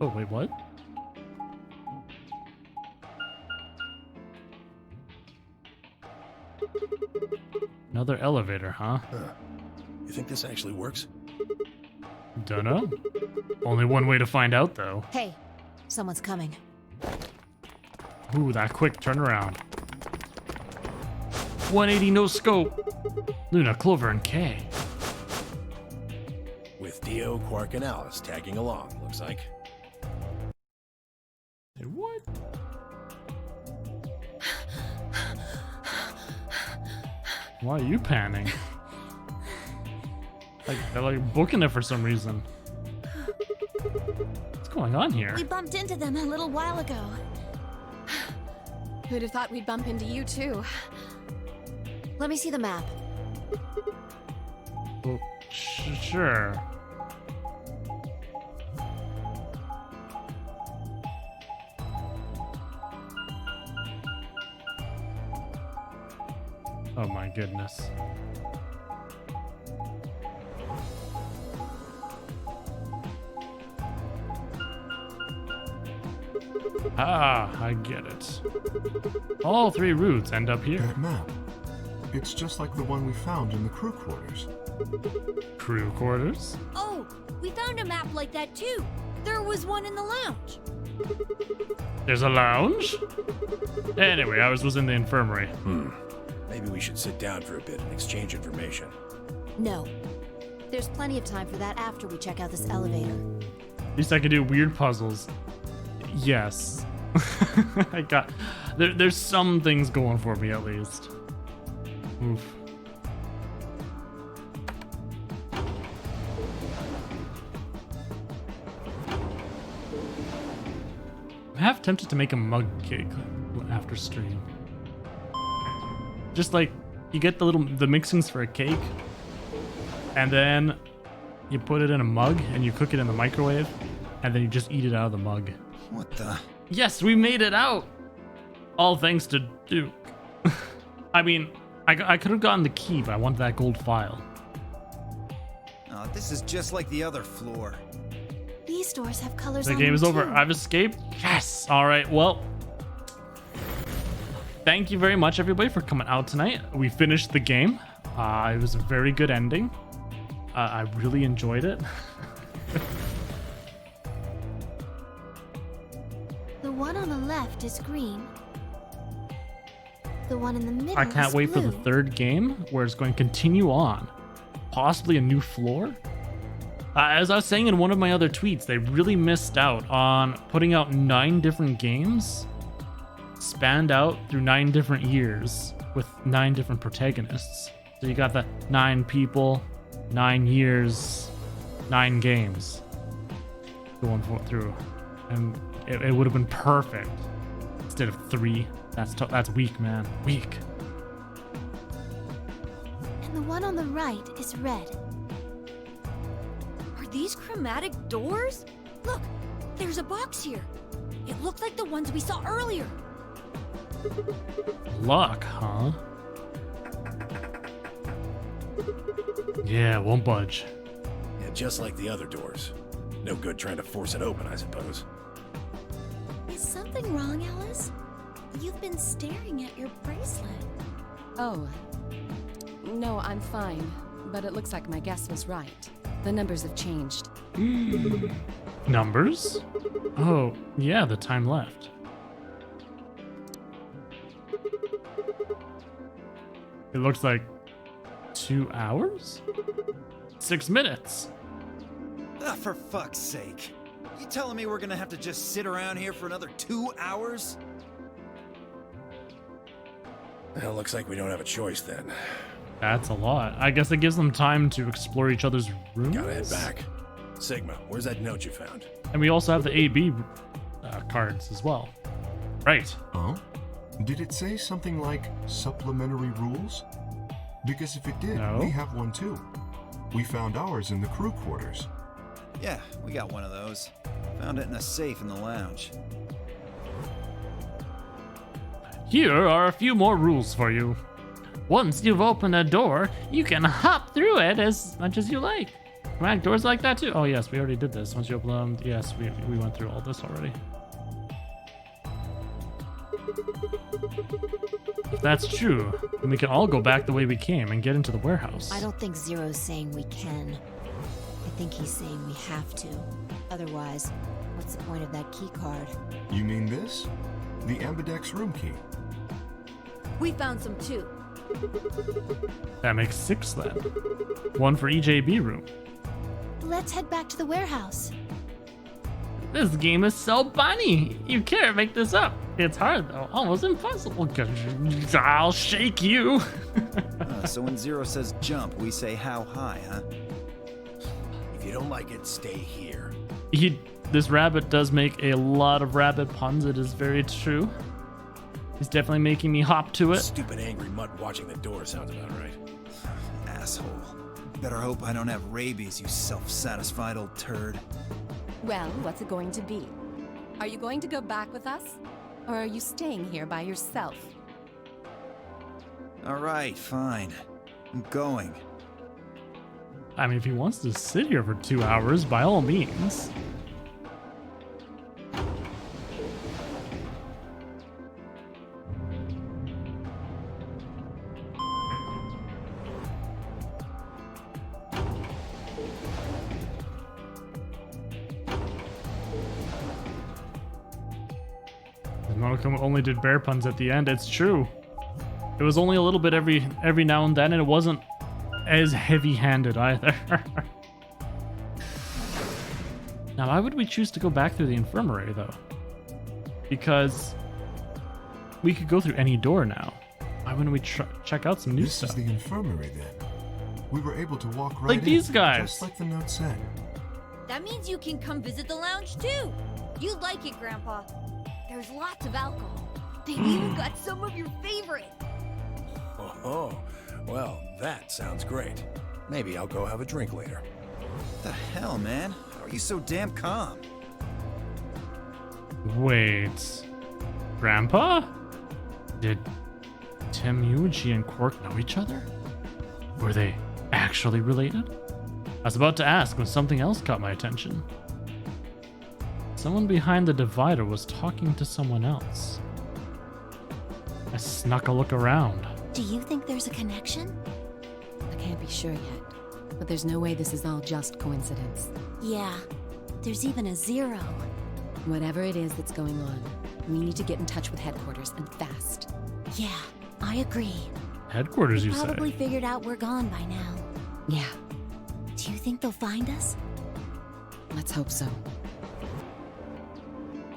Oh, wait, what? Another elevator, huh? You think this actually works? Dunno. Only one way to find out, though. Hey, someone's coming. Ooh, that quick turnaround. 180 no scope. Luna, Clover, and Kay. With Dio, Quark, and Alice tagging along, looks like. What? Why are you panning? Like, they're like booking it for some reason. What's going on here? We bumped into them a little while ago. Who'd have thought we'd bump into you too? Let me see the map. Well, sure. Oh my goodness. Ah, I get it. All three routes end up here. That map. It's just like the one we found in the crew quarters. Crew quarters? Oh, we found a map like that too. There was one in the lounge. There's a lounge? Anyway, ours was in the infirmary. Maybe we should sit down for a bit and exchange information. No. There's plenty of time for that after we check out this elevator. At least I can do weird puzzles. Yes. I got... There's some things going for me, at least. Oof. I'm half tempted to make a mug cake after stream. Just like, you get the mixings for a cake, and then you put it in a mug, and you cook it in the microwave, and then you just eat it out of the mug. What the? Yes, we made it out! All thanks to Duke. I mean, I could have gotten the key, but I wanted that gold file. Oh, this is just like the other floor. These doors have colors The on game them is over. too. I've escaped. Yes! Alright, well. Thank you very much, everybody, for coming out tonight. We finished the game. It was a very good ending. I really enjoyed it. The one on the left is green. The one in the middle I can't is wait for the blue. third game, where it's going to continue on. Possibly a new floor? As I was saying in one of my other tweets, they really missed out on putting out 9 different games, spanned out through 9 different years, with 9 different protagonists. So you got the 9 people, 9 years, 9 games going through. And it would have been perfect instead of 3. That's weak, man. Weak. And the one on the right is red. Are these chromatic doors? Look, there's a box here. It looked like the ones we saw earlier. Luck, huh? Yeah, won't budge. Yeah, just like the other doors. No good trying to force it open, I suppose. Is something wrong, Alice? You've been staring at your bracelet. Oh. No, I'm fine. But it looks like my guess was right. The numbers have changed. Numbers? Oh, yeah, the time left. It looks like 2 hours? 6 minutes. Ah, for fuck's sake. You telling me we're gonna have to just sit around here for another 2 hours? Well, looks like we don't have a choice then. That's a lot. I guess it gives them time to explore each other's rooms. Gotta head back. Sigma, where's that note you found? And we also have the AB cards as well. Right. Oh? Did it say something like supplementary rules? Because if it did, No. we have one too. We found ours in the crew quarters. Yeah, we got one of those. Found it in a safe in the lounge. Here are a few more rules for you. Once you've opened a door, you can hop through it as much as you like. Automatic doors like that too? Oh yes, we already did this. Once you open them, yes, we went through all this already. If that's true, then we can all go back the way we came and get into the warehouse. I don't think Zero's saying we can. I think he's saying we have to. Otherwise, what's the point of that key card? You mean this? The Ambidex room key. We found some too. That makes 6 then. 1 for each AB room. Let's head back to the warehouse. This game is so funny. You can't make this up. It's hard though, almost impossible. I'll shake you. So when Zero says jump, we say how high, huh? If you don't like it, stay here. This rabbit does make a lot of rabbit puns. It is very true. He's definitely making me hop to it. Stupid angry mutt watching the door sounds about right. Asshole. Better hope I don't have rabies, you self-satisfied old turd. Well, what's it going to be? Are you going to go back with us? Or are you staying here by yourself? All right, fine. I'm going. I mean, if he wants to sit here for 2 hours, by all means. Monochrome only did bear puns at the end. It's true. It was only a little bit every now and then, and it wasn't as heavy-handed either. Now, why would we choose to go back through the infirmary, though? Because we could go through any door now. Why wouldn't we check out some new This stuff? is the infirmary then. We were able to walk right Like these in, guys. just like the note said. That means you can come visit the lounge too. You'd like it, Grandpa. There's lots of alcohol. They've even got some of your favorite. Oh, well, that sounds great. Maybe I'll go have a drink later. The hell, man? How are you so damn calm? Wait. Grandpa? Did Tim, Yuichi, and Quark know each other? Were they actually related? I was about to ask when something else caught my attention. Someone behind the divider was talking to someone else. I snuck a look around. Do you think there's a connection? I can't be sure yet, but there's no way this is all just coincidence. Yeah. There's even a Zero. Whatever it is that's going on, we need to get in touch with headquarters and fast. Yeah, I agree. Headquarters, They you say? probably figured out we're gone by now. Yeah, Do you think they'll find us? let's hope so.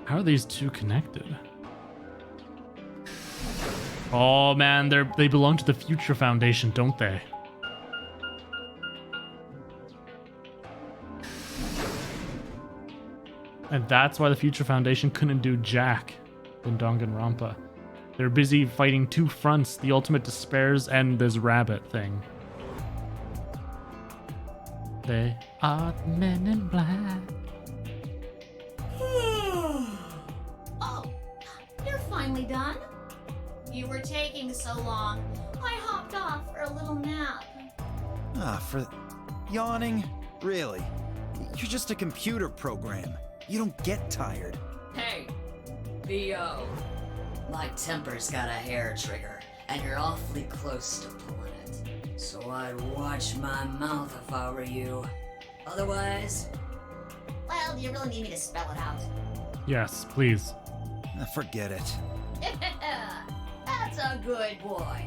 How are these two connected? Oh man, they belong to the Future Foundation, don't they? And that's why the Future Foundation couldn't do jack in Danganronpa. They're busy fighting two fronts, the ultimate despairs and this rabbit thing. They are men in black. Oh, you're finally done? You were taking so long. I hopped off for a little nap. For yawning? Really? You're just a computer program. You don't get tired. Hey, B.O. My temper's got a hair trigger, and you're awfully close to pulling it. So I'd watch my mouth if I were you. Otherwise... Well, do you really need me to spell it out? Yes, please. Forget it. That's a good boy.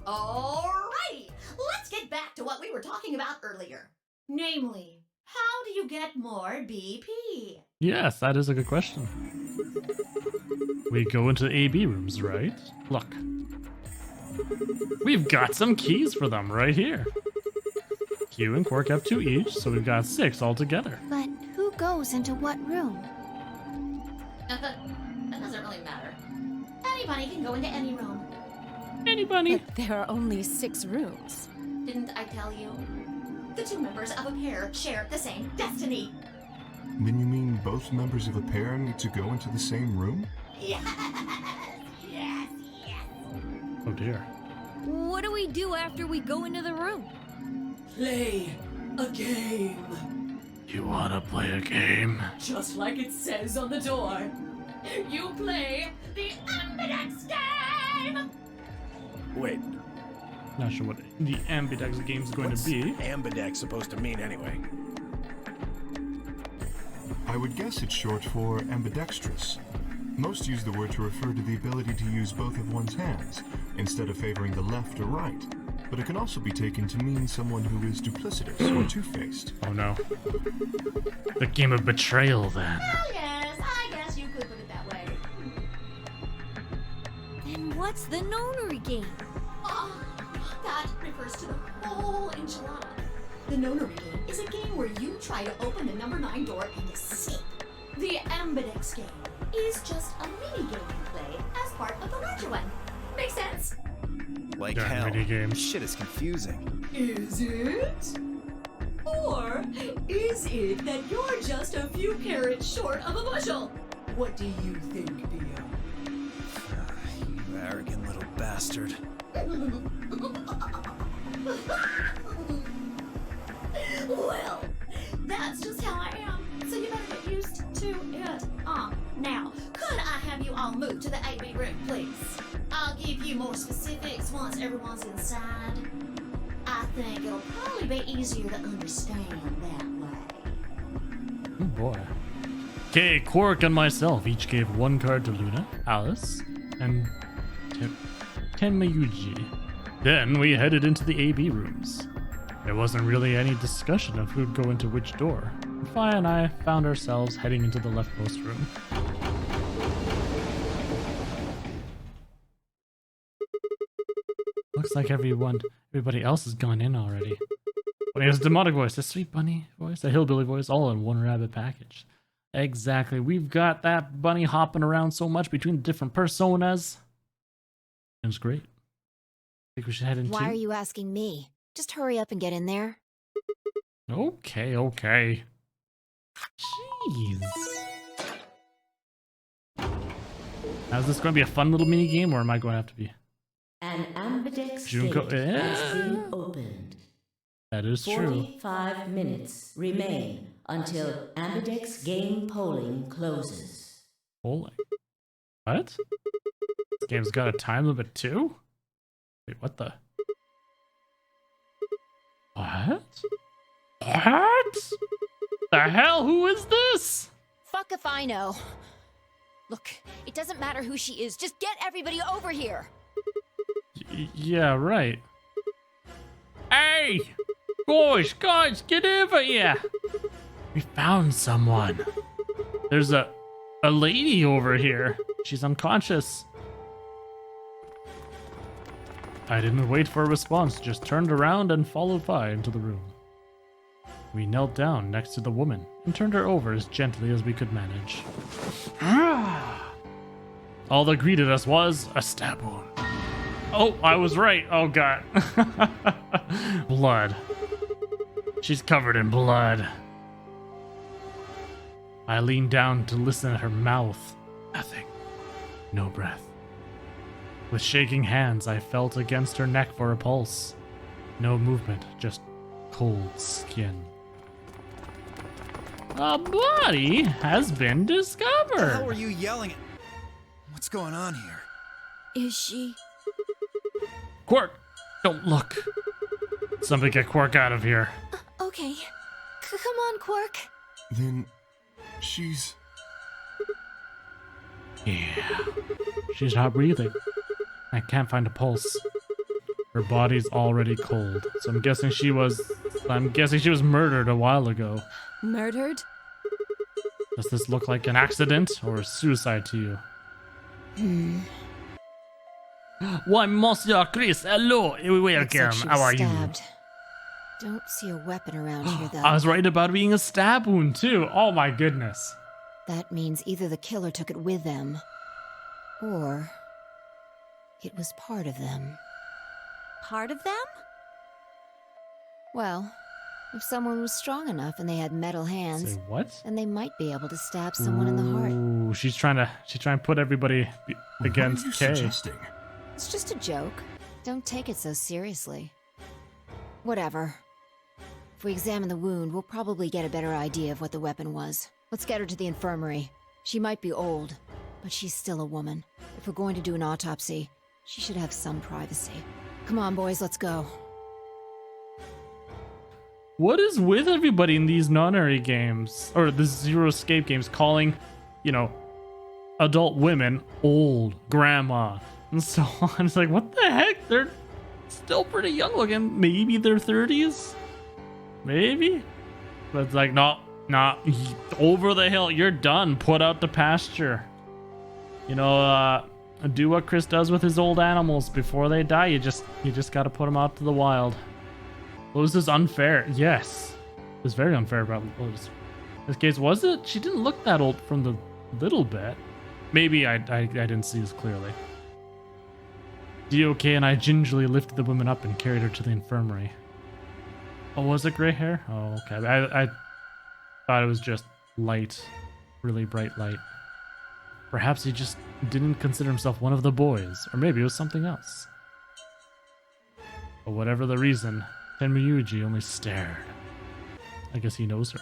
Alrighty, let's get back to what we were talking about earlier. Namely, how do you get more BP? Yes, that is a good question. We go into the AB rooms, right? Look. We've got some keys for them right here. Q and Quark have 2 each, so we've got 6 altogether. But who goes into what room? That doesn't really matter. Anybody can go into any room. Anybody? But there are only 6 rooms. Didn't I tell you? The 2 members of a pair share the same destiny. Then you mean both members of a pair need to go into the same room? Yes, yes, yes. Oh dear. What do we do after we go into the room? Play A game. You wanna play a game? Just like it says on the door. You play the Ambidex game! Wait, Not sure what the Ambidex game is going what's to be. ambidex supposed to mean anyway? I would guess it's short for ambidextrous. Most use the word to refer to the ability to use both of one's hands, instead of favoring the left or right. But it can also be taken to mean someone who is duplicitous or two-faced. Oh no. The game of betrayal then. Well, yes, I guess you could put it that way. And what's the nonary game? Oh, that refers to the whole enchilada. The nonary game is a game where you try to open the number 9 door and escape. The Ambidex game is just a mini game you play as part of the larger one. Make sense? Like Darn hell. minigames. Shit is confusing. Is it? Or is it that you're just a few carrots short of a bushel? What do you think, Theo? You arrogant little bastard. Well, that's just how I am, so you better get used to it. Now, could I have you all move to the 8B room, please? I'll give you more specifics once everyone's inside. I think it'll probably be easier to understand that way. Oh boy. Okay, Quark and myself each gave one card to Luna, Alice, and Tenmayuji. Then we headed into the AB rooms. There wasn't really any discussion of who'd go into which door. Fi and I found ourselves heading into the leftmost room. Looks like everybody else has gone in already. Bunny has a demonic voice, a sweet bunny voice, a hillbilly voice, all in one rabbit package. Exactly. We've got that bunny hopping around so much between the different personas. It's great. Think we should head into. Why are you asking me? Just hurry up and get in there. Okay, okay. Jeez. Now, is this going to be a fun little mini game, or am I going to have to be? An Ambidex Junko- gate Yeah. has been opened. That is true. 45 minutes remain until Ambidex game polling closes. Polling. What? This game's got a time limit too? Wait, what the? What? What? The hell? Who is this? Fuck if I know. Look, it doesn't matter who she is. Just get everybody over here. Yeah, right. Hey! Guys, get over here! We found someone. There's a lady over here. She's unconscious. I didn't wait for a response, just turned around and followed Vi into the room. We knelt down next to the woman and turned her over as gently as we could manage. All that greeted us was a stab wound. Oh, I was right. Oh, God. Blood. She's covered in blood. I leaned down to listen at her mouth. Nothing. No breath. With shaking hands, I felt against her neck for a pulse. No movement, just cold skin. A body has been What the discovered. hell were you yelling at? What's going on here? Is she? Quark, don't look. Somebody get Quark out of here. Okay. Come on, Quark. Then she's... Yeah. She's not breathing. I can't find a pulse. Her body's already cold, so I'm guessing she was murdered a while ago. Murdered? Does this look like an accident or suicide to you? Why, Monsieur Chris, hello, Looks welcome. like she How was are you? stabbed. Don't see a weapon around here, though. I was right about it being a stab wound too. Oh my goodness. That means either the killer took it with them, or it was part of them. Part of them? Well, if someone was strong enough and they had metal hands, Say what? then they might be able to stab someone in the heart. Ooh, she's trying to put everybody against what are you Kay. suggesting? It's just a joke. Don't take it so seriously. Whatever. If we examine the wound, we'll probably get a better idea of what the weapon was. Let's get her to the infirmary. She might be old, but she's still a woman. If we're going to do an autopsy, she should have some privacy. Come on, boys, let's go. What is with everybody in these nonary games, or the Zero Escape games, calling, you know, adult women old, grandma, and so on? It's like, what the heck? They're still pretty young looking. Maybe their 30s? Maybe? But it's like, no, over the hill. You're done. Put out to pasture. You know, do what Chris does with his old animals before they die. You just gotta put them out to the wild. Lois is unfair. Yes. It was very unfair about Lois. In this case, was it? She didn't look that old from the little bit. Maybe I didn't see this clearly. DOK and I gingerly lifted the woman up and carried her to the infirmary. Oh, was it gray hair? Oh, okay. I thought it was just light. Really bright light. Perhaps he just didn't consider himself one of the boys. Or maybe it was something else. But whatever the reason, Tenmyuji only stared. I guess he knows her.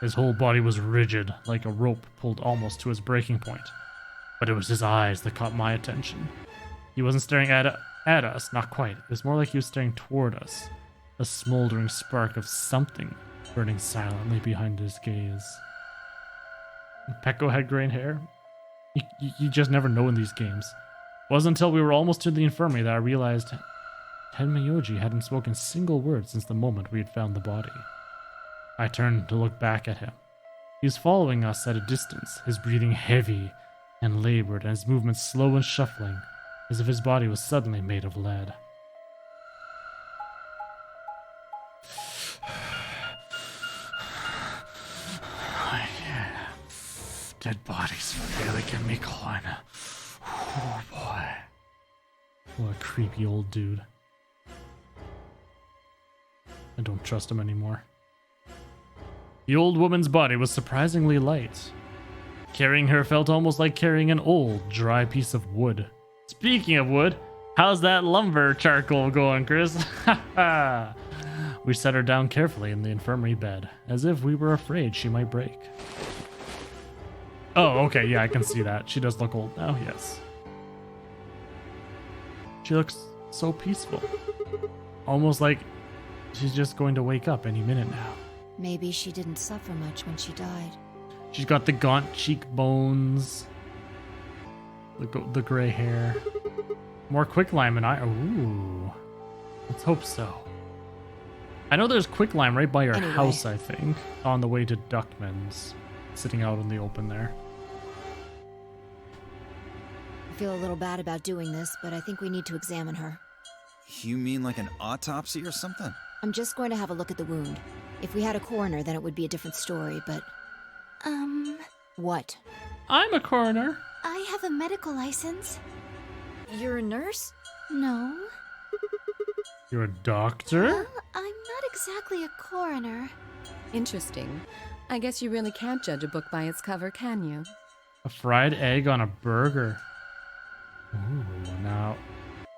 His whole body was rigid, like a rope pulled almost to his breaking point. But it was his eyes that caught my attention. He wasn't staring at us, not quite. It was more like he was staring toward us. A smoldering spark of something burning silently behind his gaze. Peko had graying hair. You just never know in these games. It wasn't until we were almost to the infirmary that I realized Tenmyuji hadn't spoken a single word since the moment we had found the body. I turned to look back at him. He was following us at a distance, his breathing heavy and labored and his movements slow and shuffling, as if his body was suddenly made of lead. Dead bodies really get me going. Oh boy. What a creepy old dude. I don't trust him anymore. The old woman's body was surprisingly light. Carrying her felt almost like carrying an old, dry piece of wood. Speaking of wood, how's that lumber charcoal going, Chris? We set her down carefully in the infirmary bed, as if we were afraid she might break. Oh, okay, yeah, I can see that. She does look old now, yes. She looks so peaceful. Almost like she's just going to wake up any minute now. Maybe she didn't suffer much when she died. She's got the gaunt cheekbones, the gray hair, more quicklime and ooh, let's hope so. I know there's quicklime right by your house, I think, on the way to Duckman's, sitting out in the open there. I feel a little bad about doing this, but I think we need to examine her. You mean like an autopsy or something? I'm just going to have a look at the wound. If we had a coroner, then it would be a different story, but... What? I'm a coroner. I have a medical license. You're a nurse? No. You're a doctor? Well, I'm not exactly a coroner. Interesting. I guess you really can't judge a book by its cover, can you? A fried egg on a burger. Ooh, now,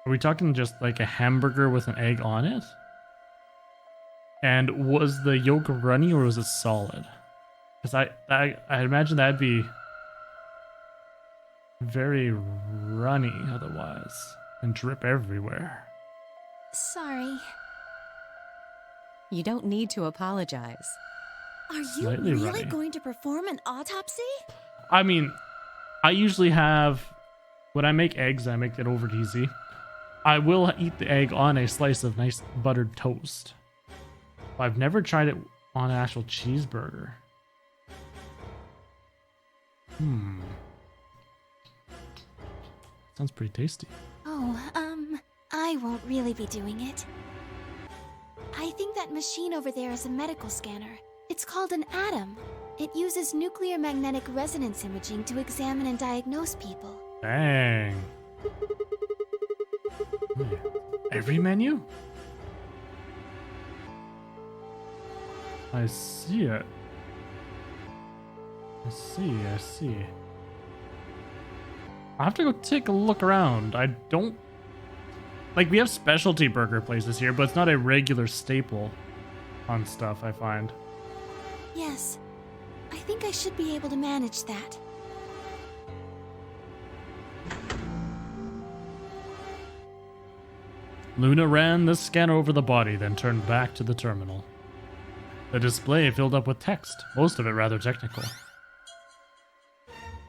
are we talking just like a hamburger with an egg on it? And was the yolk runny or was it solid? Because I imagine that'd be very runny otherwise and drip everywhere. Sorry. You don't need to apologize. Are you Slightly really runny. going to perform an autopsy? I mean, I usually have, when I make eggs, I make it over easy. I will eat the egg on a slice of nice buttered toast. I've never tried it on an actual cheeseburger. Sounds pretty tasty. Oh, I won't really be doing it. I think that machine over there is a medical scanner. It's called an ATOM. It uses nuclear magnetic resonance imaging to examine and diagnose people. Dang. Every menu? I see it. I see. I have to go take a look around. I don't... Like, we have specialty burger places here, but it's not a regular staple. on stuff, I find. Yes. I think I should be able to manage that. Luna ran the scanner over the body, then turned back to the terminal. The display filled up with text, most of it rather technical.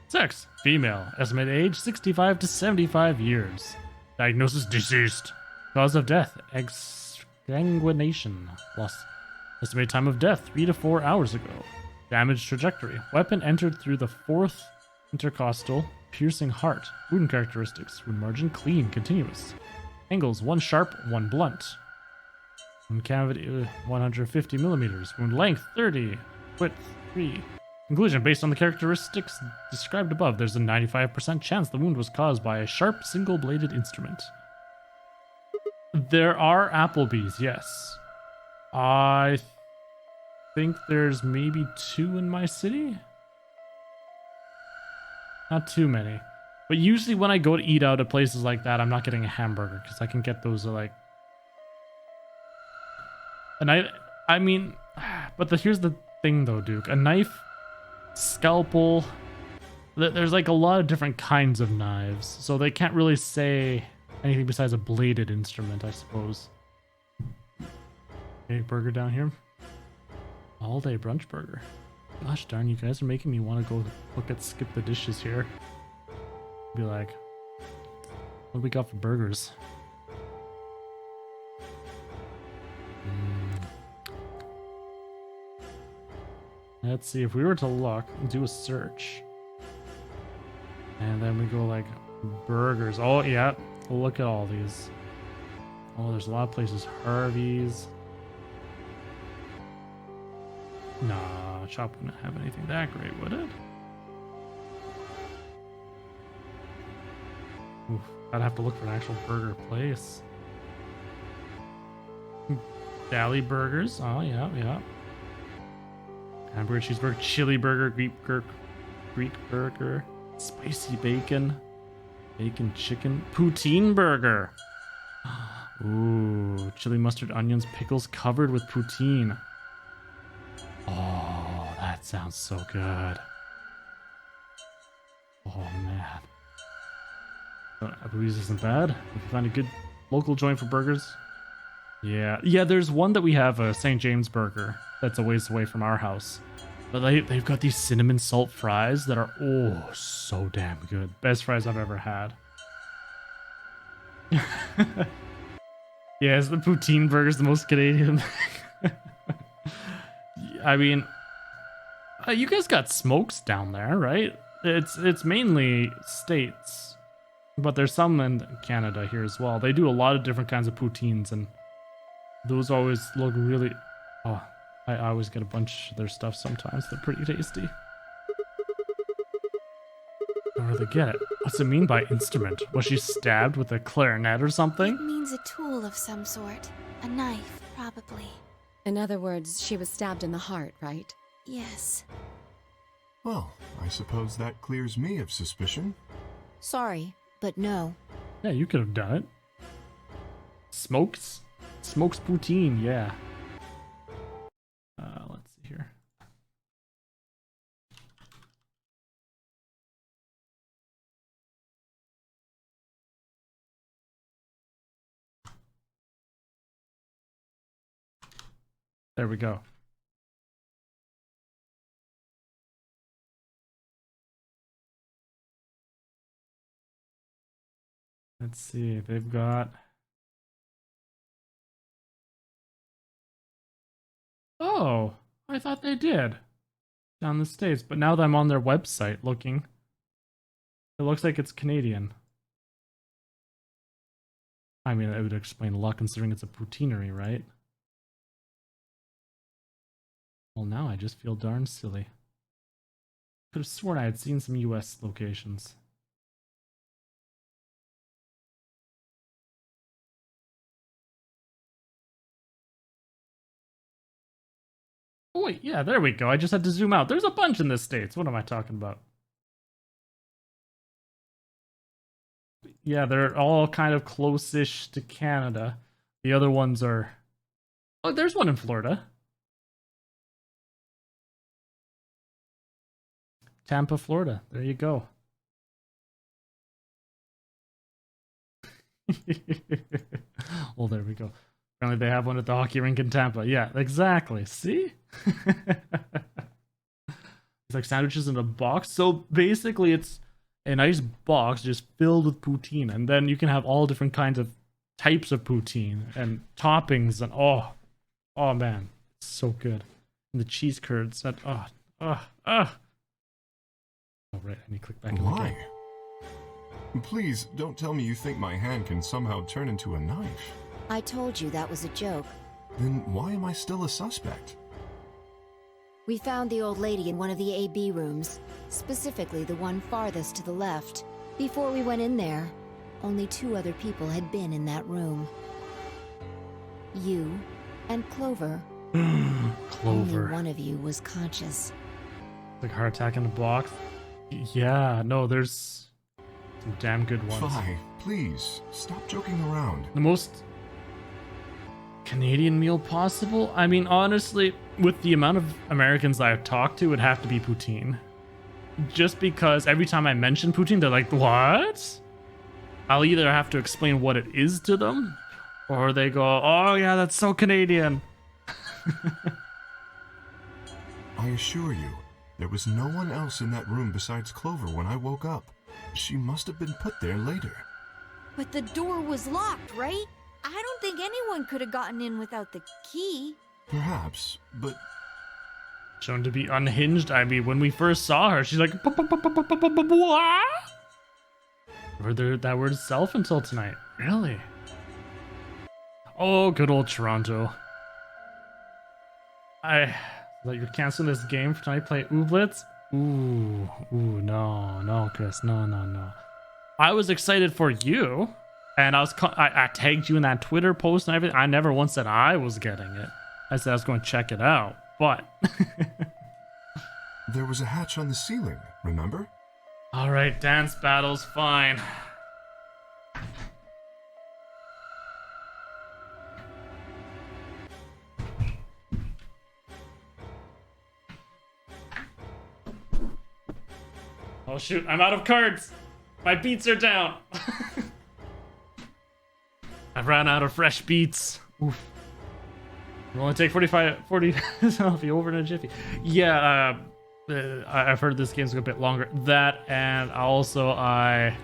Sex, female. Estimated age, 65 to 75 years. Diagnosis, deceased. Cause of death, exsanguination. Loss. Estimated time of death, 3 to 4 hours ago. Damage trajectory. Weapon entered through the 4th intercostal, piercing heart. Wound characteristics. Wound margin, clean, continuous. Angles, 1 sharp, 1 blunt. Wound cavity, 150 millimeters. Wound length, 30. Width, 3. Conclusion, based on the characteristics described above, there's a 95% chance the wound was caused by a sharp, single-bladed instrument. There are Applebee's, yes. I think there's maybe 2 in my city? Not too many. But usually when I go to eat out at places like that, I'm not getting a hamburger, because I can get those like... And I mean... But here's the thing though, Duke. A knife... Scalpel. There's like a lot of different kinds of knives, so they can't really say anything besides a bladed instrument, I suppose. Okay, burger down here. All day brunch burger. Gosh darn, you guys are making me want to go look at Skip the Dishes here. Be like, what do we got for burgers? Let's see, if we were to look and do a search, and then we go like burgers. Oh yeah, look at all these. Oh, there's a lot of places. Harvey's. Nah, shop wouldn't have anything that great, would it? Oof, I'd have to look for an actual burger place. Deli Burgers. Oh yeah, yeah. Hamburger, cheeseburger, chili burger, Greek burger, spicy bacon, bacon chicken, poutine burger. Ooh, chili mustard, onions, pickles covered with poutine. Oh, that sounds so good. Oh man. Applebee's isn't bad. If you find a good local joint for burgers. Yeah, there's one that we have, a St. James burger, that's a ways away from our house. But they've got these cinnamon salt fries that are, oh, so damn good. Best fries I've ever had. Yes, the poutine burger's the most Canadian thing. I mean, you guys got smokes down there, right? It's mainly States, but there's some in Canada here as well. They do a lot of different kinds of poutines, and those always look really... Oh, I always get a bunch of their stuff sometimes. They're pretty tasty. I don't really get it. What's it mean by instrument? Was she stabbed with a clarinet or something? It means a tool of some sort. A knife, probably. In other words, she was stabbed in the heart, right? Yes. Well, I suppose that clears me of suspicion. Sorry, but no. Yeah, you could have done it. Smokes poutine, yeah. Let's see here. There we go. Let's see, they've got... Oh, I thought they did down the States, but now that I'm on their website looking, it looks like it's Canadian. I mean, it would explain a lot considering it's a poutinery, right? Well, now I just feel darn silly. Could have sworn I had seen some US locations. Oh wait, yeah, there we go. I just had to zoom out. There's a bunch in the States. What am I talking about? Yeah, they're all kind of close-ish to Canada. The other ones are... Oh, there's one in Florida. Tampa, Florida. There you go. Well, there we go. Apparently they have one at the hockey rink in Tampa. Yeah, exactly. See? It's like sandwiches in a box. So basically it's a nice box just filled with poutine. And then you can have all different kinds of types of poutine and toppings. And oh man, it's so good. And the cheese curds. That, oh, right, I need to click back in the game. Why? Please, don't tell me you think my hand can somehow turn into a knife. I told you that was a joke. Then why am I still a suspect? We found the old lady in one of the AB rooms, specifically the one farthest to the left. Before we went in there, only 2 other people had been in that room. You and Clover. Clover. Only one of you was conscious. Like heart attack in the box. Yeah, no, there's some damn good ones. Fine, please, stop joking around. The most Canadian meal possible? I mean, honestly, with the amount of Americans I've talked to, it would have to be poutine. Just because every time I mention poutine, they're like, what? I'll either have to explain what it is to them, or they go, oh yeah, that's so Canadian. I assure you, there was no one else in that room besides Clover when I woke up. She must have been put there later. But the door was locked, right? I don't think anyone could have gotten in without the key. Perhaps, but... Shown to be unhinged? I mean, when we first saw her, she's like, what? Heard that word itself until tonight. Really? Oh, good old Toronto. That you're canceling this game for tonight. Play Ooblets? Ooh, no, Chris, no. I was excited for you, and I tagged you in that Twitter post and everything. I never once said I was getting it. I said I was going to check it out, but there was a hatch on the ceiling, remember? All right, dance battle's fine. Oh shoot, I'm out of cards. My beats are down. I ran out of fresh beats. Oof. It'll only take 40 I'll be over in a jiffy. Yeah, I've heard this game's a bit longer. That, and also I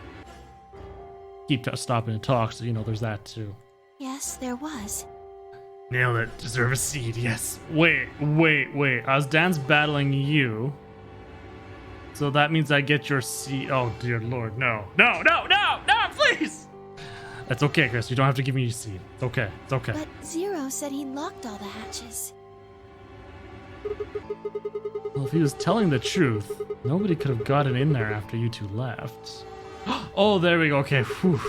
keep stopping to talk, so you know there's that too. Yes, there was. Nailed it. Deserve a seed, yes. Wait. I was dance battling you. So that means I get your seed. Oh, dear Lord, no, please! That's okay, Chris. You don't have to give me your seed. It's okay. But Zero said he locked all the hatches. Well, if he was telling the truth, nobody could have gotten in there after you 2 left. Oh, there we go. Okay, whew.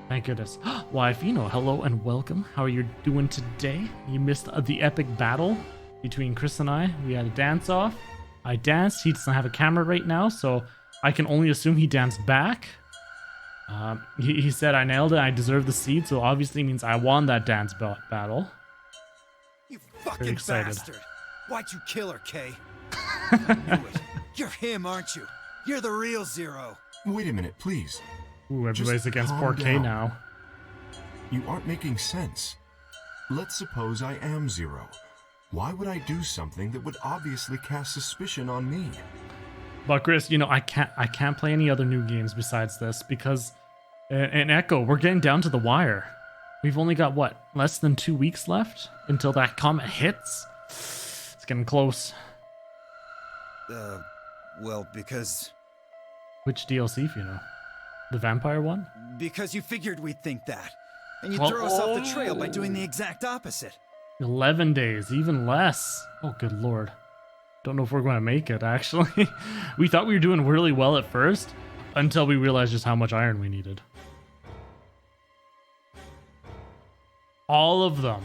Thank goodness. Why, Fino, hello and welcome. How are you doing today? You missed the epic battle between Chris and I. We had a dance-off. I danced. He doesn't have a camera right now, so I can only assume he danced back. He said I nailed it. I deserve the seed, so obviously means I won that dance battle. You fucking bastard! Why'd you kill her, Kay? I knew it. You're him, aren't you? You're the real Zero. Wait a minute, please. Ooh, everybody's Just against calm 4K down. now. You aren't making sense. Let's suppose I am Zero. Why would I do something that would obviously cast suspicion on me? But Chris, you know, I can't play any other new games besides this because in Echo, we're getting down to the wire. We've only got, what, less than 2 weeks left until that comet hits? It's getting close. Well, because... Which DLC, if you know? The vampire one? Because you figured we'd think that. And you'd throw us off the trail by doing the exact opposite. 11 days, even less. Oh, good lord. Don't know if we're going to make it, actually. We thought we were doing really well at first, until we realized just how much iron we needed. All of them.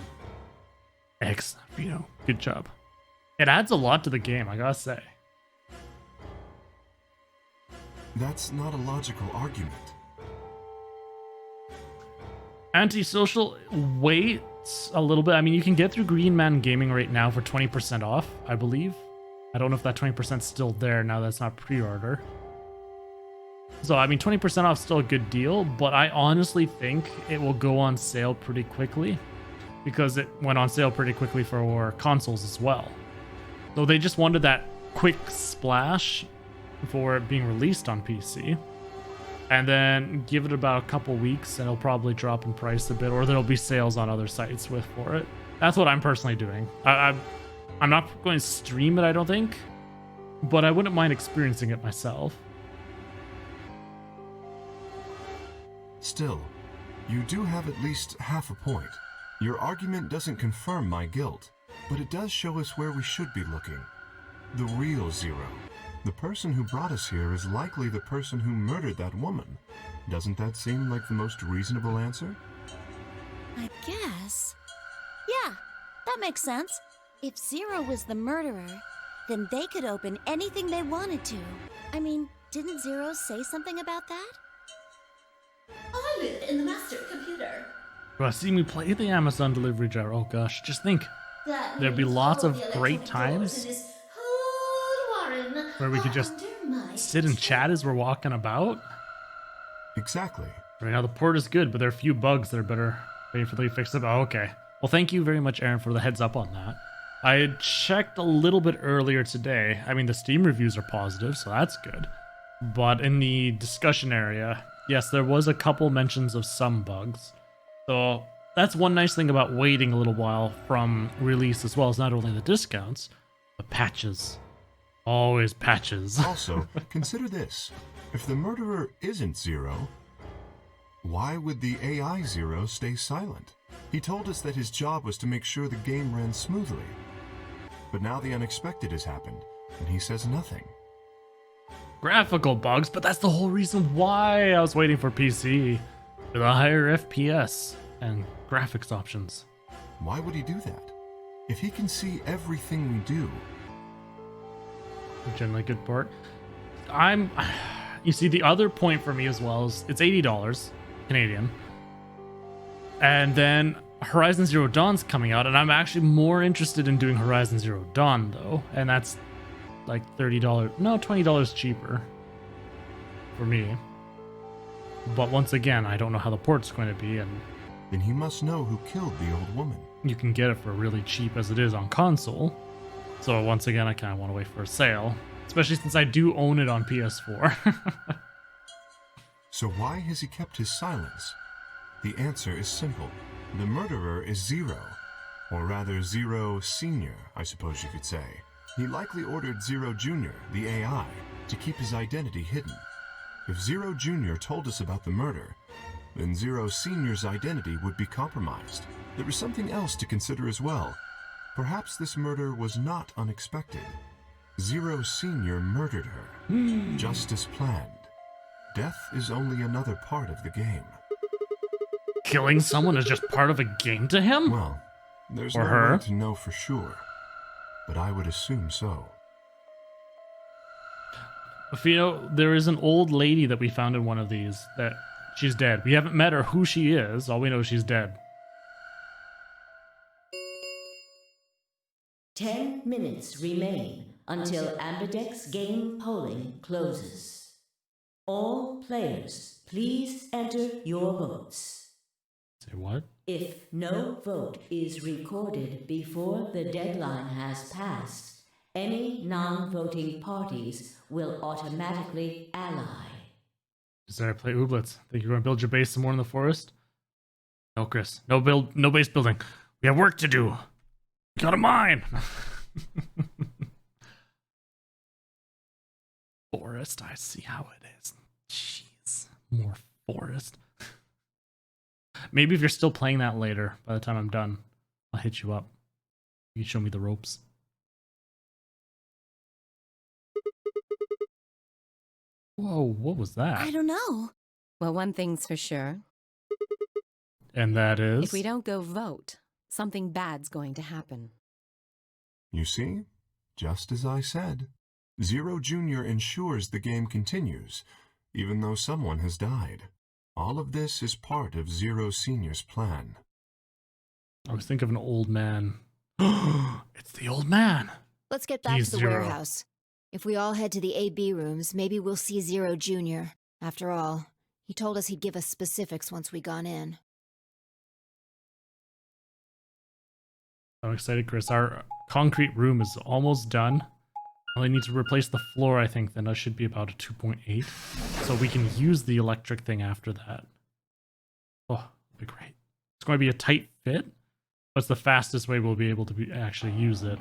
Excellent, you know, good job. It adds a lot to the game, I gotta say. That's not a logical argument. Antisocial, wait a little bit. I mean, you can get through Green Man Gaming right now for 20% off, I believe. I don't know if that 20% is still there now that's not pre-order. So, I mean, 20% off is still a good deal, but I honestly think it will go on sale pretty quickly because it went on sale pretty quickly for consoles as well. So they just wanted that quick splash for it being released on PC. And then give it about a couple weeks and it'll probably drop in price a bit, or there'll be sales on other sites for it. That's what I'm personally doing. I'm not going to stream it, I don't think, but I wouldn't mind experiencing it myself. Still, you do have at least half a point. Your argument doesn't confirm my guilt, but it does show us where we should be looking. The real Zero. The person who brought us here is likely the person who murdered that woman. Doesn't that seem like the most reasonable answer? I guess. Yeah, that makes sense. If Zero was the murderer, then they could open anything they wanted to. I mean, didn't Zero say something about that? I live in the master computer. Do I see me play the Amazon delivery driver? Oh gosh, just think. There'd be lots of great times where we could just sit and chat as we're walking about. Exactly. Right now the port is good, but there are a few bugs that are better waiting for them to fix up. Oh, okay. Well, thank you very much, Aaron, for the heads up on that. I had checked a little bit earlier today. I mean, the Steam reviews are positive, so that's good. But in the discussion area, yes, there was a couple mentions of some bugs. So that's one nice thing about waiting a little while from release, as well as not only the discounts, but patches. Always patches. Also, consider this. If the murderer isn't Zero, why would the AI Zero stay silent? He told us that his job was to make sure the game ran smoothly. But now the unexpected has happened, and he says nothing. Graphical bugs, but that's the whole reason why I was waiting for PC with a higher FPS and graphics options. Why would he do that? If he can see everything we do. Generally good port. You see, the other point for me as well is it's $80 Canadian. And then Horizon Zero Dawn's coming out, and I'm actually more interested in doing Horizon Zero Dawn, though. And that's like $30, no, $20 cheaper for me. But once again, I don't know how the port's going to be, and then he must know who killed the old woman. You can get it for really cheap as it is on console. So once again, I kind of want to wait for a sale, especially since I do own it on PS4. So why has he kept his silence? The answer is simple. The murderer is Zero, or rather Zero Senior, I suppose you could say. He likely ordered Zero Jr., the AI, to keep his identity hidden. If Zero Jr. told us about the murder, then Zero Senior's identity would be compromised. There is something else to consider as well. Perhaps this murder was not unexpected. Zero Senior murdered her, just as planned. Death is only another part of the game. Killing someone is just part of a game to him? Well, there's or no her? way to know for sure, but I would assume so. If you know, there is an old lady that we found in one of these that she's dead. We haven't met her who she is. All we know is she's dead. 10 minutes remain until Ambidex game polling closes. All players, please enter your votes. Say what? If no vote is recorded before the deadline has passed, any non-voting parties will automatically ally. Sorry, play Ooblets. Think you're going to build your base some more in the forest? No, Chris. No base building. We have work to do. We got a mine. Forest. I see how it is. Jeez. More forest. Maybe if you're still playing that later, by the time I'm done, I'll hit you up. You can show me the ropes. Whoa, what was that? I don't know. Well, one thing's for sure. And that is? If we don't go vote, something bad's going to happen. You see? Just as I said. Zero Jr. ensures the game continues, even though someone has died. All of this is part of Zero Senior's plan. I was thinking of an old man. It's the old man. Let's get back to the Zero. warehouse. If we all head to the AB rooms, maybe we'll see Zero Jr. After all, he told us he'd give us specifics once we gone in. I'm excited, Chris. Our concrete room is almost done. I only need to replace the floor, I think, then I should be about a 2.8. So we can use the electric thing after that. Oh, that'd be great. It's going to be a tight fit, but it's the fastest way we'll be able to actually use it.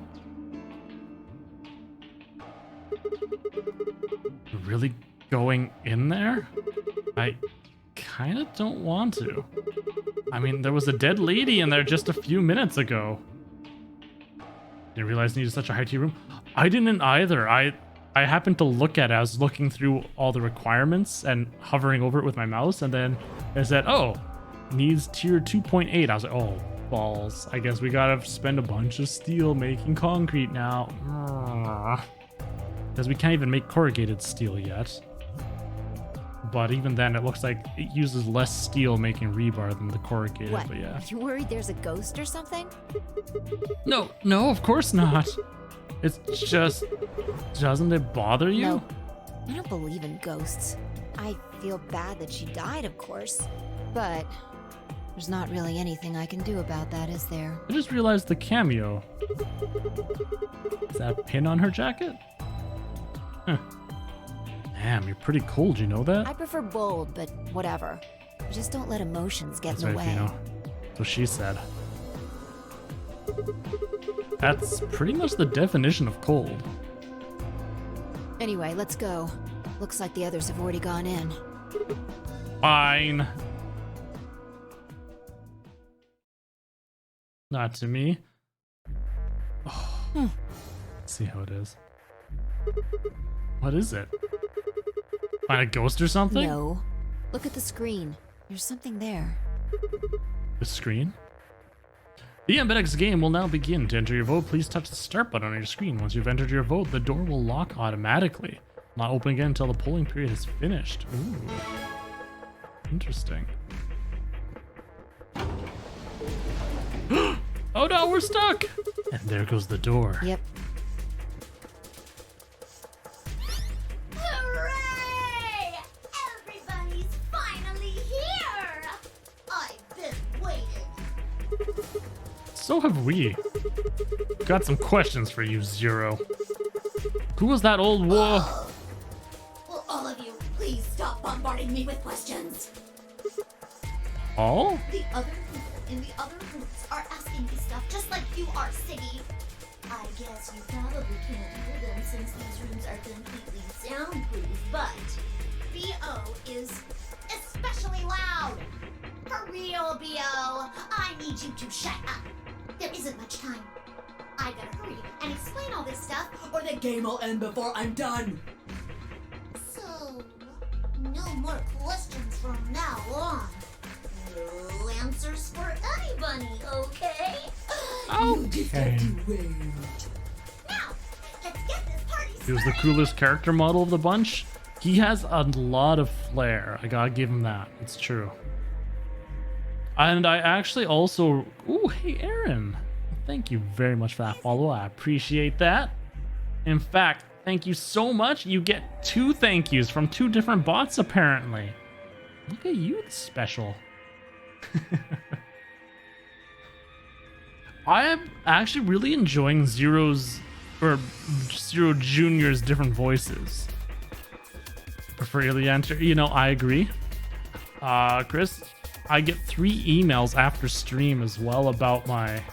Really going in there? I kind of don't want to. I mean, there was a dead lady in there just a few minutes ago. Didn't realize I needed such a high tier room. I didn't either. I happened to look at it. I was looking through all the requirements and hovering over it with my mouse, and then it said, oh, needs tier 2.8. I was like, oh, balls. I guess we gotta spend a bunch of steel making concrete now. Because we can't even make corrugated steel yet. But even then, it looks like it uses less steel making rebar than the corrugated. What? But yeah. You worried there's a ghost or something? No, of course not. It's just, doesn't it bother you? No, I don't believe in ghosts. I feel bad that she died, of course. But there's not really anything I can do about that, is there? I just realized the cameo. Is that a pin on her jacket? Huh. Damn, you're pretty cold, you know that? I prefer bold, but whatever. Just don't let emotions get That's in the right, way. Fino. That's what she said. That's pretty much the definition of cold. Anyway, let's go. Looks like the others have already gone in. Fine. Not to me. Oh. Let's see how it is. What is it? Find a ghost or something? No. Look at the screen. There's something there. The screen? The MBX game will now begin. To enter your vote, please touch the start button on your screen. Once you've entered your vote, the door will lock automatically. Not open again until the polling period is finished. Ooh. Interesting. Oh no, we're stuck! And there goes the door. Yep. Hooray! Everybody's finally here! I've been waiting. So have we. Got some questions for you, Zero. Who was that old war? Will all of you please stop bombarding me with questions? All? The other people in the other rooms are asking me stuff just like you are, Siggy. I guess you probably can't hear them since these rooms are completely soundproof, but B.O. is especially loud. For real, B.O., I need you to shut up. There isn't much time. I gotta hurry and explain all this stuff, or the game will end before I'm done. So, no more questions from now on. No answers for anybody, okay? Okay. Now, let's get this party started. He was the coolest character model of the bunch. He has a lot of flair. I gotta give him that. It's true. And I actually also... Ooh, hey, Aaron. Thank you very much for that follow. I appreciate that. In fact, thank you so much. You get 2 thank yous from 2 different bots, apparently. Look at you, it's special. I am actually really enjoying Zero Jr.'s different voices. Prefer early answer. You know, I agree. Chris, I get 3 emails after stream as well about my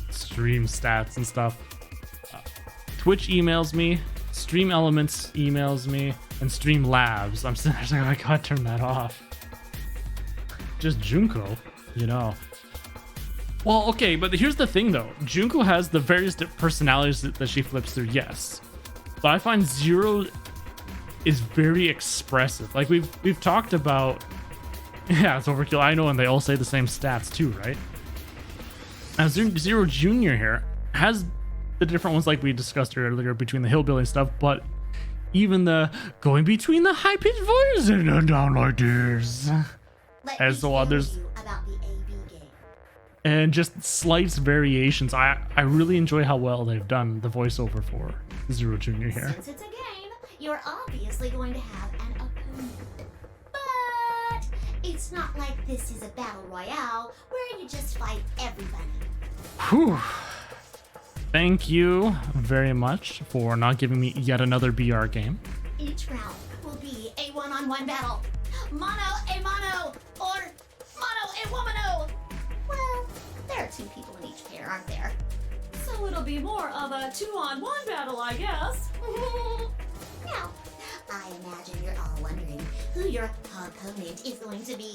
stream stats and stuff. Twitch emails me, Stream Elements emails me, and Stream Labs. I'm sitting there like, I gotta turn that off. Just Junko, you know. Well, okay, but here's the thing though. Junko has the various personalities that she flips through, yes. But I find Zero is very expressive. Like we've talked about. Yeah, it's overkill. I know, and they all say the same stats too, right? Now, Zero Jr. here has the different ones like we discussed earlier between the hillbilly and stuff, but even the going between the high-pitched voices and down like this. Let And me so on, tell there's... you about the AB game. and just slight variations. I really enjoy how well they've done the voiceover for Zero Jr. here. Since it's a game, you're obviously going to have an opponent. But it's not like this is a battle royale where you just fight everybody. Whew. Thank you very much for not giving me yet another BR game. Each round will be a one-on-one battle. Mono a mono, or mono a womano. Well, there are 2 people in each pair, aren't there? So it'll be more of a 2-on-1 battle, I guess. Now, I imagine you're all wondering who your opponent is going to be.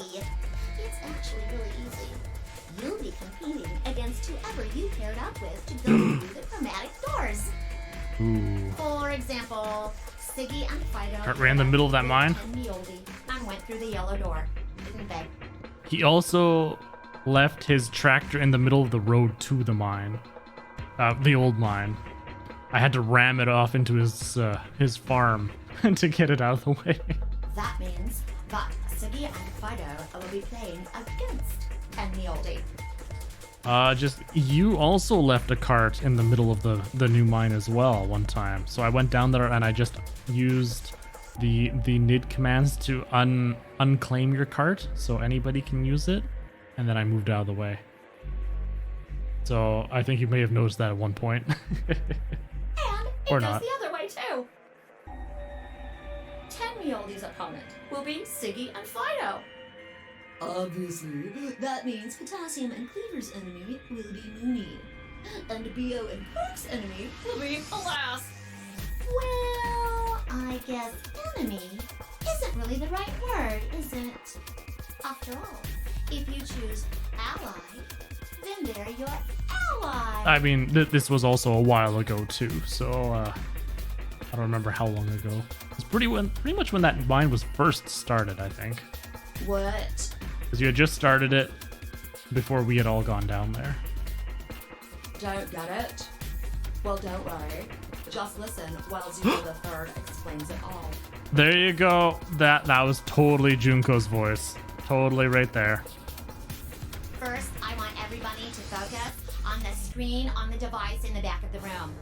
It's actually really easy. You'll be competing against whoever you paired up with to go through the chromatic doors. Ooh. For example, Siggy and Fido Ran in the middle of that mine. And went through the yellow door, didn't they? He also left his tractor in the middle of the road to the mine, the old mine. I had to ram it off into his farm to get it out of the way. That means that Siggy and Fido will be playing against Ken the Oldie. Just you also left a cart in the middle of the new mine as well one time. So I went down there and I just used the NID commands to unclaim your cart so anybody can use it, and then I moved out of the way. So I think you may have noticed that at one point. And it Or goes not. the other way too. Tenmioldi's opponent will be Siggy and Fido. Obviously, that means Potassium and Cleaver's enemy will be Mooney. And Bio and Perk's enemy will be Alas. Well, I guess enemy isn't really the right word, is it? After all, if you choose ally, then they're your ally. I mean, this was also a while ago too, so I don't remember how long ago. It's pretty much when that mine was first started, I think. What? Because you had just started it before we had all gone down there. Don't get it? Well, don't worry. Just listen while Zero the Third explains it all. There you go. That was totally Junko's voice. Totally right there. First, I want everybody to focus on the screen on the device in the back of the room.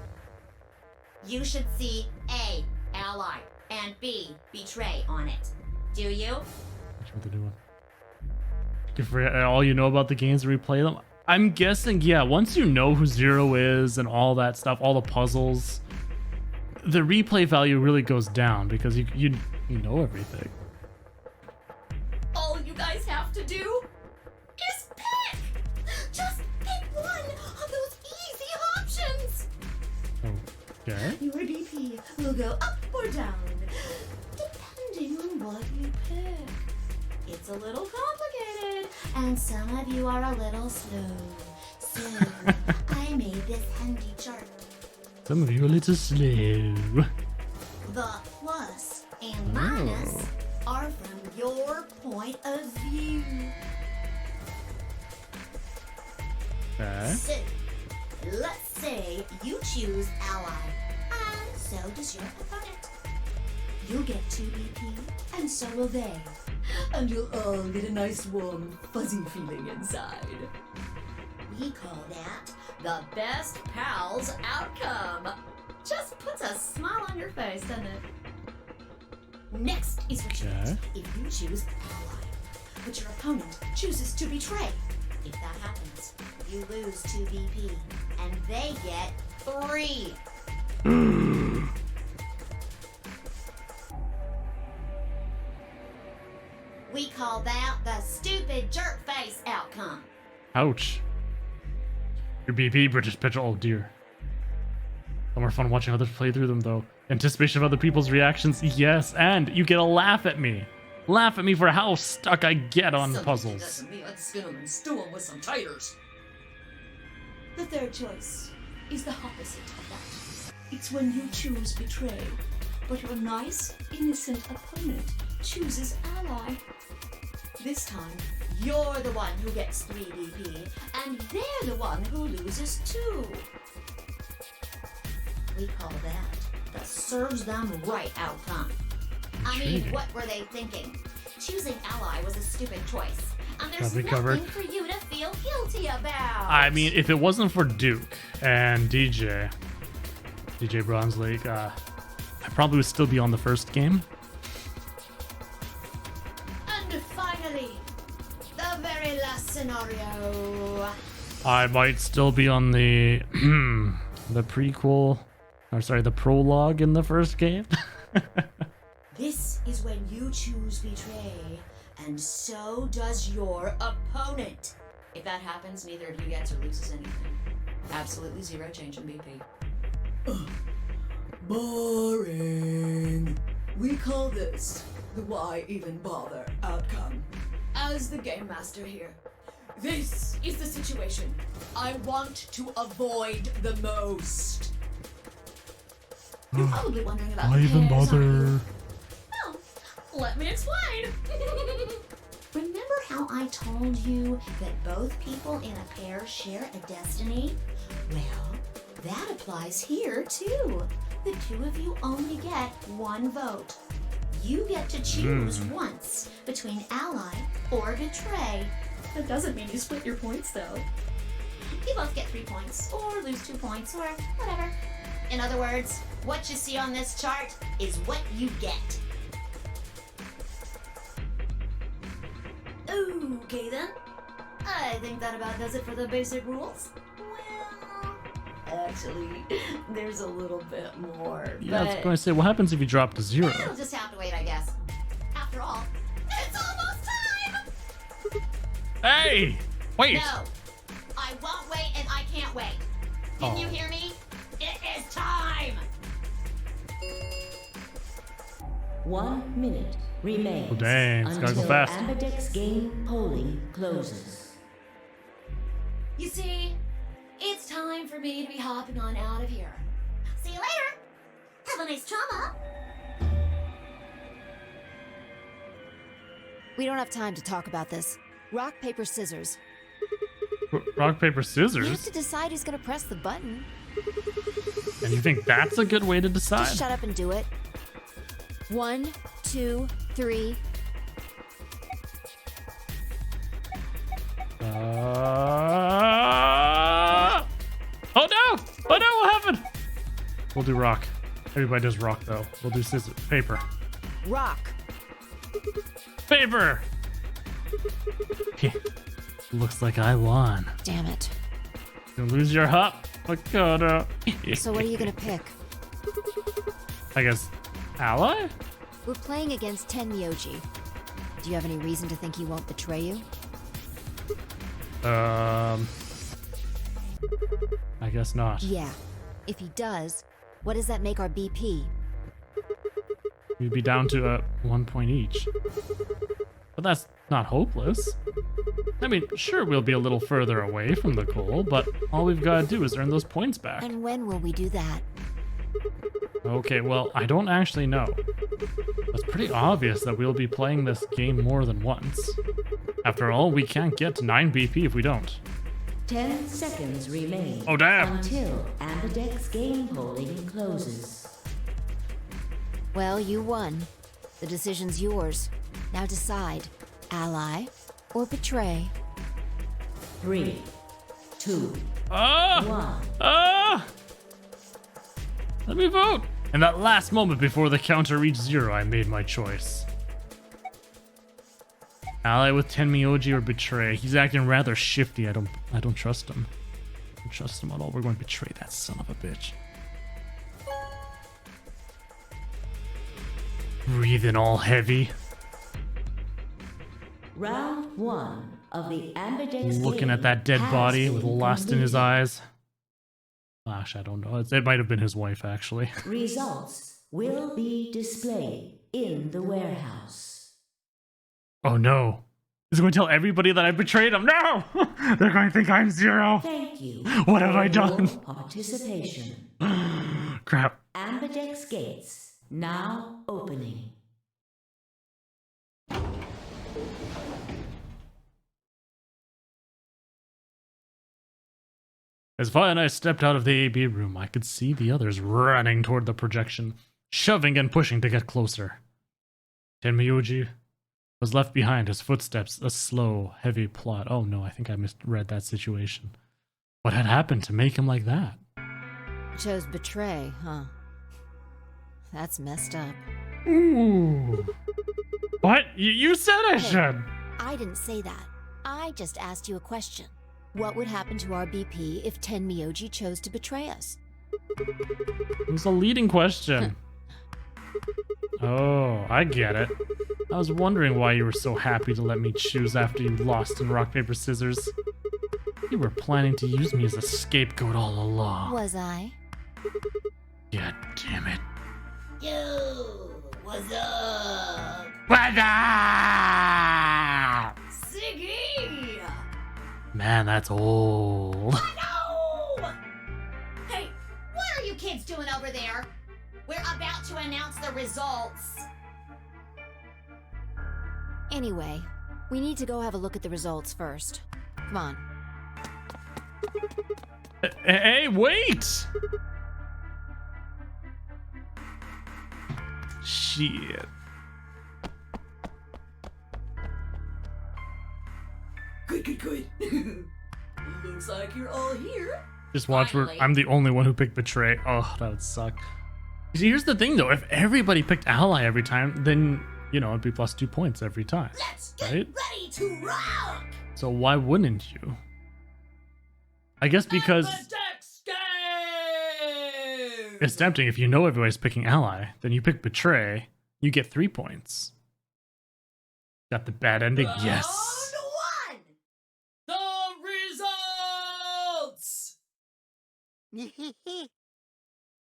You should see A, ally, and B, betray on it. Do you? That's what they're doing. You forget all you know about the games and replay them? I'm guessing, yeah, once you know who Zero is and all that stuff, all the puzzles, the replay value really goes down because you know everything. All you guys have to do is pick! Just pick one of those easy options! Okay. Your BP will go up or down, depending on what you pick. It's a little complicated, and some of you are a little slow. So, I made this handy chart. Some of you are a little slow. The plus and minus are from your point of view. Okay. So, let's say you choose ally, and so does your opponent. You'll get 2 BP, and so will they. And you'll all get a nice warm, fuzzy feeling inside. We call that the best pals outcome. Just puts a smile on your face, doesn't it? Next is retreat, if you choose ally, but your opponent chooses to betray. If that happens, you lose 2 BP, and they get 3. We call that the stupid jerk face outcome. Ouch. Your BP, British Petrol. Oh dear. No more fun watching others play through them though. Anticipation of other people's reactions, yes, and you get a laugh at me. Laugh at me for how stuck I get on puzzles. Doesn't mean I'd skin 'em and stew 'em with some taters. The third choice is the opposite of that. It's when you choose betray, but your nice, innocent opponent chooses ally. This time, you're the one who gets 3 BP, and they're the one who loses 2. We call that the serves them right outcome. I mean, what were they thinking? Choosing ally was a stupid choice, And there's Probably nothing covered. for you to feel guilty about. I mean, if it wasn't for Duke and DJ Bronze League, I probably would still be on the first game. And finally, the very last scenario. I might still be on the the prequel, or sorry, the prologue in the first game. This is when you choose betray, and so does your opponent. If that happens, neither of you gets or loses anything. Absolutely zero change in BP. Boring. We call this the why even bother outcome. As the game master here, this is the situation I want to avoid the most. You're probably wondering about Why the even pairs, aren't you? bother? Well, let me explain. Remember how I told you that both people in a pair share a destiny? Well, that applies here too. The two of you only get one vote. You get to choose once between ally or betray. That doesn't mean you split your points though. You both get 3 points, or lose 2 points, or whatever. In other words, what you see on this chart is what you get. Okay then. I think that about does it for the basic rules. Well, actually, there's a little bit more. Yeah, I was going to say, what happens if you drop to 0? You'll just have to wait, I guess. After all, it's almost time! Hey! Wait! No, I won't wait and I can't wait. Didn't you hear me? It is time! 1 minute remains Oh, dang, it's gotta go until fast. Ambidex game polling closes. You see, it's time for me to be hopping on out of here. See you later! Have a nice trauma! We don't have time to talk about this. Rock, paper, scissors. Rock, paper, You have scissors? to decide who's gonna press the button. And you think that's a good way to decide? Just shut up and do it. 1, 2, 3. Oh no! Oh no, what happened? We'll do rock. Everybody does rock though. We'll do scissors. Paper. Rock. Paper! Looks like I won. Damn it. You lose your hop, Makoto. So what are you gonna pick? I guess ally? We're playing against Ten Myoji. Do you have any reason to think he won't betray you? I guess not. Yeah. If he does, what does that make our BP? We'd be down to 1 point each. But that's not hopeless. I mean, sure, we'll be a little further away from the goal, but all we've got to do is earn those points back. And when will we do that? Okay, well, I don't actually know. It's pretty obvious that we'll be playing this game more than once. After all, we can't get to 9 BP if we don't. 10 seconds remain Oh, damn. until Ambidex game polling closes. Well, you won. The decision's yours. Now decide. Ally or betray? 3, 2, Ah! 1. Ah! Let me vote! In that last moment before the counter reached 0, I made my choice. Ally with Tenmyoji or betray. He's acting rather shifty. I don't trust him. I don't trust him at all. We're going to betray that son of a bitch. Breathing all heavy. Round 1 of the Ambidex Looking game at that dead has body with been lust in his completed. eyes. Gosh, I don't know. It might have been his wife, actually. Results will be displayed in the warehouse. Oh no. He's going to tell everybody that I betrayed him. No! They're going to think I'm 0. Thank you. What have for I done? your participation. Crap. Ambidex gates now opening. As Vi and I stepped out of the AB room, I could see the others running toward the projection, shoving and pushing to get closer. Tenmyoji, Was left behind, his footsteps, a slow, heavy plod. Oh no, I think I misread that situation. What had happened to make him like that? Chose betray, huh? That's messed up. Ooh. What? You said I should. I didn't say that. I just asked you a question. What would happen to our BP if Ten Myoji chose to betray us? It was a leading question. Oh, I get it. I was wondering why you were so happy to let me choose after you lost in rock, paper, scissors. You were planning to use me as a scapegoat all along. Was I? God damn it. Yo, what's up? What's up? Siggy! Man, that's old. No! Hey, what are you kids doing over there? We're about to announce the results. Anyway, we need to go have a look at the results first. Come on. Hey, wait! Shit. Good. Looks like you're all here. Just watch where I'm the only one who picked betray. Oh, that would suck. See, here's the thing though, if everybody picked ally every time, then, you know, it'd be plus 2 points every time. Let's get right? ready to rock! So why wouldn't you? I guess because it's tempting. If you know everybody's picking ally, then you pick betray, you get 3 points. Got the bad ending? Yes. Round 1! The results!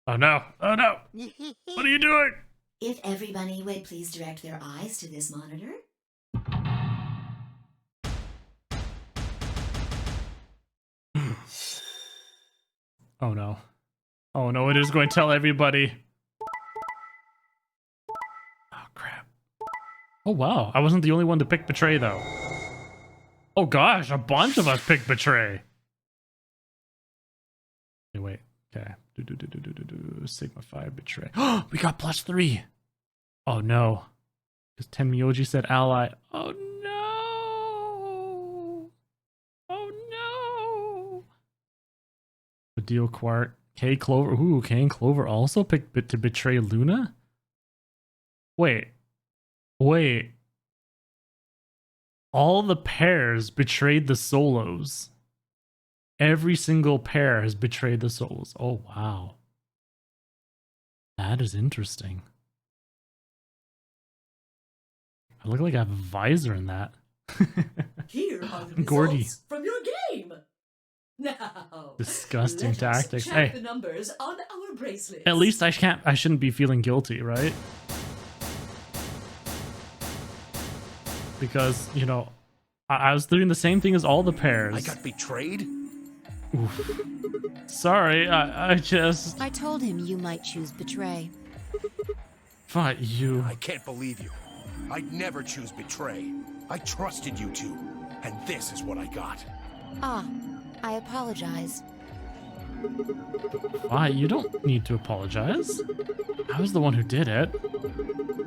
Oh no. Oh no. What are you doing? If everybody would please direct their eyes to this monitor. Oh no. Oh no, it is going to tell everybody. Oh crap. Oh wow, I wasn't the only one to pick betray though. Oh gosh, a bunch of us picked betray. Okay, wait. Okay. Sigma 5 betray. We got +3. Oh no. Because Ten Myoji said ally. Oh no. Oh no. Deal Quart. K Clover. Ooh, K and Clover also picked to betray Luna? Wait. All the pairs betrayed the solos. Every single pair has betrayed the solos. Oh, wow. That is interesting. I look like I have a visor in that. Here are the Gordy. results from your game. Now, Disgusting let us tactics. check Hey, the numbers on our bracelets. at least I shouldn't be feeling guilty, right? Because, you know, I was doing the same thing as all the pairs. I got betrayed? Oof. Sorry, I just... I told him you might choose betray. But you... I can't believe you. I'd never choose betray. I trusted you two, and this is what I got. Ah, I apologize. Why? You don't need to apologize. I was the one who did it.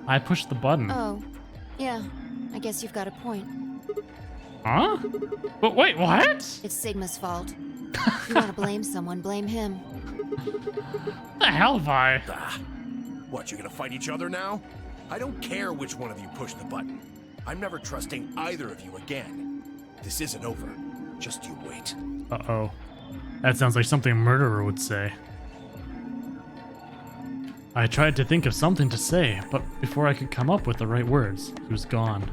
I pushed the button. Oh, yeah. I guess you've got a point. Huh? But wait, what? It's Sigma's fault. If you want to blame someone, blame him. The hell have I? What, you gonna fight each other now? I don't care which one of you pushed the button. I'm never trusting either of you again. This isn't over. Just you wait. Uh-oh. That sounds like something a murderer would say. I tried to think of something to say, but before I could come up with the right words, he was gone.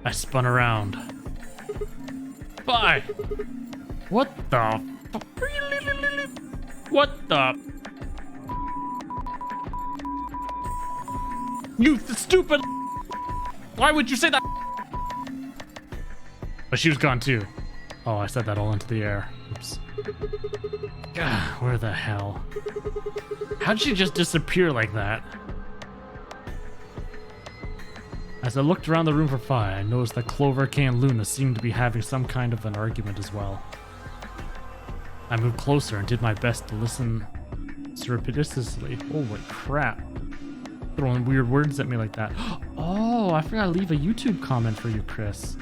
I spun around. Bye! What the... What the... You stupid... Why would you say that? But she was gone too. Oh, I said that all into the air. Oops. God, where the hell? How'd she just disappear like that? As I looked around the room for Fi, I noticed that Clover, K, and Luna seemed to be having some kind of an argument as well. I moved closer and did my best to listen surreptitiously. Holy crap. Throwing weird words at me like that. Oh, Oh, I forgot to leave a YouTube comment for you, Chris.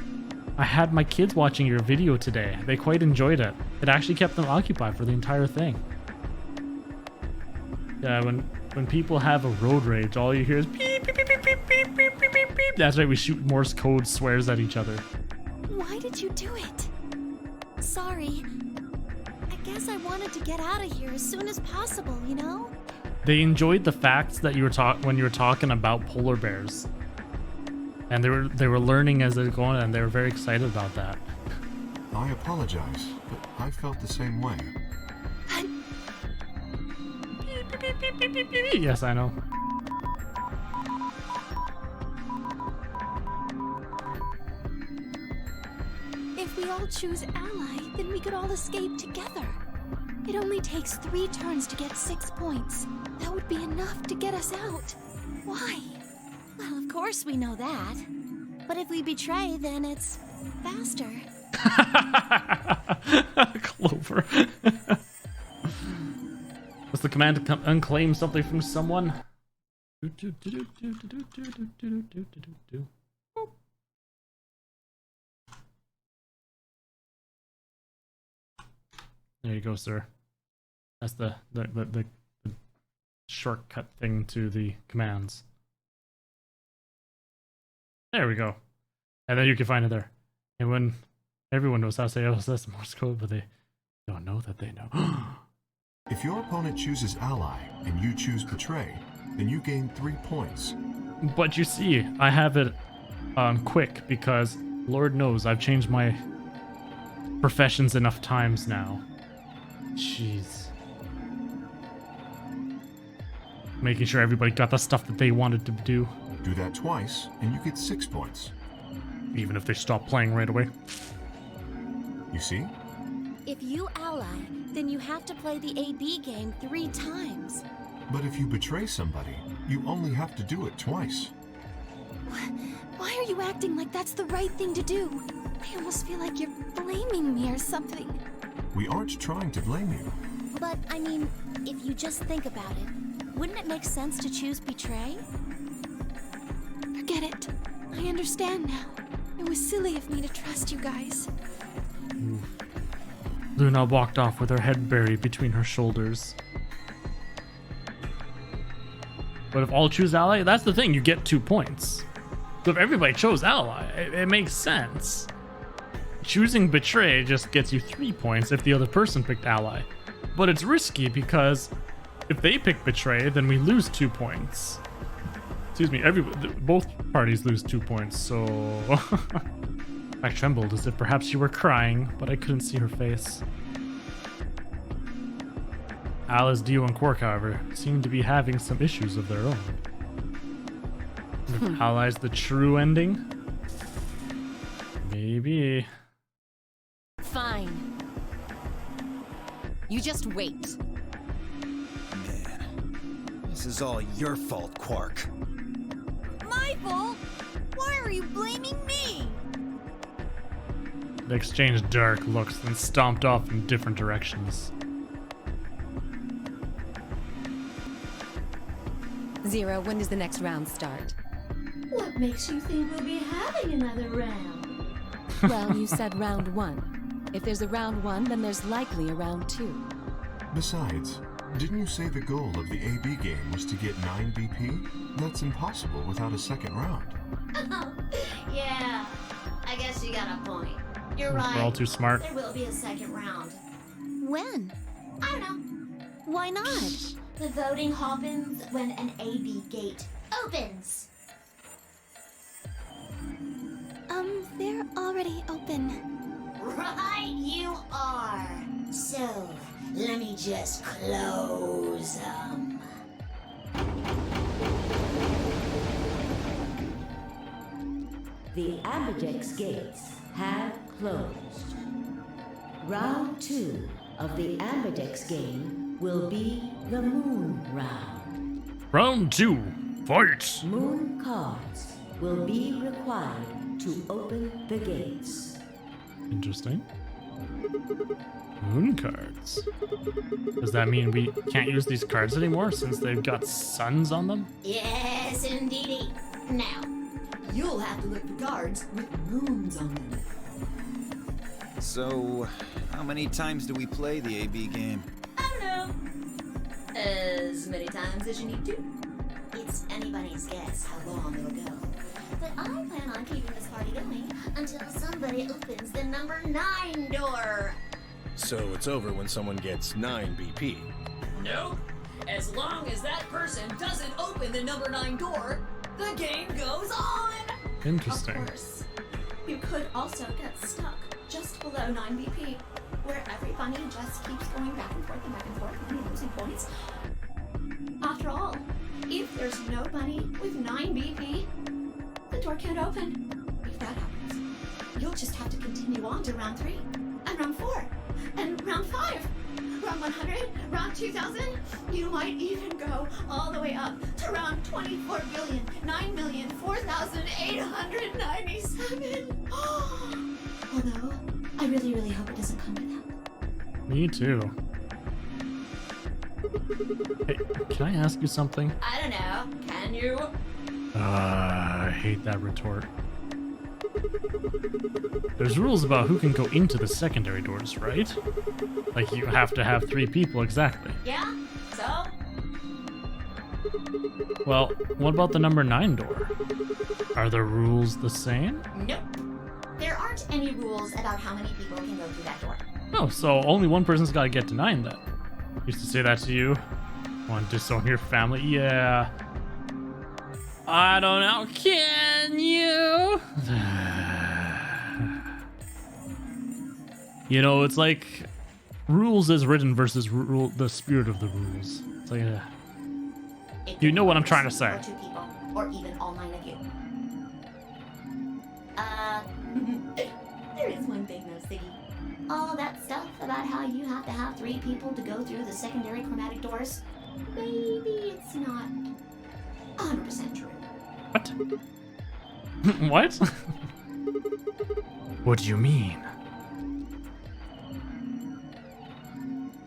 I had my kids watching your video today. They quite enjoyed it. It actually kept them occupied for the entire thing. Yeah, when people have a road rage, all you hear is beep, beep, beep, beep, beep, beep, beep, beep, beep, beep. That's right, we shoot Morse code swears at each other. Why did you do it? Sorry. I guess I wanted to get out of here as soon as possible, you know? They enjoyed the facts that you were when you were talking about polar bears. And they were learning as they're going, and they were very excited about that. I apologize, but I felt the same way. Yes, I know. If we all choose ally, then we could all escape together. It only takes 3 turns to get 6 points. That would be enough to get us out. Why? Well, of course we know that. But if we betray, then it's faster. Clover. What's the command to unclaim something from someone? There you go, sir. That's the shortcut thing to the commands. There we go. And then you can find it there. And when everyone knows how to say OSS Morse code, but they don't know that they know. If your opponent chooses ally and you choose betray, then you gain 3 points. But you see, I have it quick because Lord knows I've changed my professions enough times now. Jeez. Making sure everybody got the stuff that they wanted to do. Do that twice, and you get 6 points. Even if they stop playing right away. You see? If you ally, then you have to play the AB game 3 times. But if you betray somebody, you only have to do it twice. Why are you acting like that's the right thing to do? I almost feel like you're blaming me or something. We aren't trying to blame you. But, I mean, if you just think about it, wouldn't it make sense to choose betray? Forget it. I understand now. It was silly of me to trust you guys. Luna walked off with her head buried between her shoulders. But if all choose ally, that's the thing, you get 2 points. So if everybody chose ally, it makes sense. Choosing betray just gets you 3 points if the other person picked ally. But it's risky because if they pick betray, then we lose 2 points. Excuse me, both parties lose 2 points, so... I trembled as if perhaps she were crying, but I couldn't see her face. Alice, Dio, and Quark, however, seem to be having some issues of their own. If Ally's the true ending? Maybe. Fine. You just wait. Man, this is all your fault, Quark. My fault? Why are you blaming me? They exchanged dark looks and stomped off in different directions. Zero, when does the next round start? What makes you think we'll be having another round? Well, you said round 1. If there's a round 1, then there's likely a round 2. Besides, didn't you say the goal of the AB game was to get 9 BP? That's impossible without a second round. Yeah, I guess you got a point. You're right. We're all too smart. There will be a second round. When? I don't know. Why not? The voting happens when an AB gate opens. They're already open. Right you are. So, let me just close them. The Ambidex gates have closed. Round 2 of the Ambidex game will be the Moon Round. Round 2, fight! Moon cards will be required to open the gates. Interesting. Moon cards. Does that mean we can't use these cards anymore since they've got suns on them? Yes, indeedy. Now, You'll have to look for guards with runes on them. So, how many times do we play the AB game? I don't know. As many times as you need to. It's anybody's guess how long it'll go. But I plan on keeping this party going until somebody opens the number 9 door. So it's over when someone gets 9 BP. Nope. As long as that person doesn't open the number 9 door, the game goes on. Interesting. Of course. You could also get stuck just below 9 BP, where every bunny just keeps going back and forth and losing points. After all, if there's no bunny with 9 BP, the door can't open. If that happens, you'll just have to continue on to round 3, and round 4, and round 5, round 100, round 2000. You might even go all the way up to round 24,9,004,897. Although, I really, really hope it doesn't come to that. Me too. Hey, can I ask you something? I don't know. Can you? I hate that retort. There's rules about who can go into the secondary doors, right? Like, you have to have 3 people exactly. Yeah? So? Well, what about the number 9 door? Are the rules the same? Nope. There aren't any rules about how many people can go through that door. Oh, so only one person's gotta get to 9 then. Used to say that to you. Want to disown your family? Yeah. I don't know. Can you? You know, it's like rules as written versus the spirit of the rules. It's like, you know what I'm trying to say. Or 2 people, or even all 9 of you. There is one thing though, Siggy. All that stuff about how you have to have 3 people to go through the secondary chromatic doors, maybe it's not 100% true. What? What? What do you mean?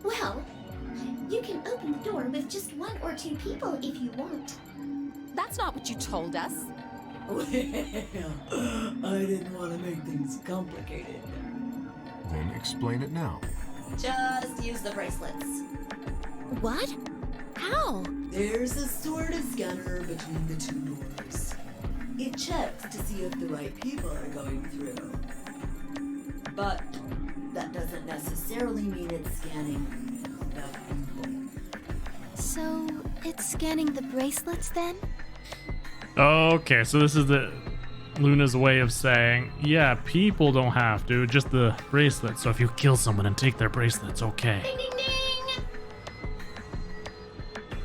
Well, you can open the door with just 1 or 2 people if you want. That's not what you told us. Well, I didn't want to make things complicated. Then explain it now. Just use the bracelets. What? How? There's a sort of scanner between the 2 doors. It checks to see if the right people are going through. But that doesn't necessarily mean it's scanning the people. So, it's scanning the bracelets then? Okay, so this is the Luna's way of saying, yeah, people don't have to, just the bracelet. So if you kill someone and take their bracelet, it's okay. Ding, ding, ding!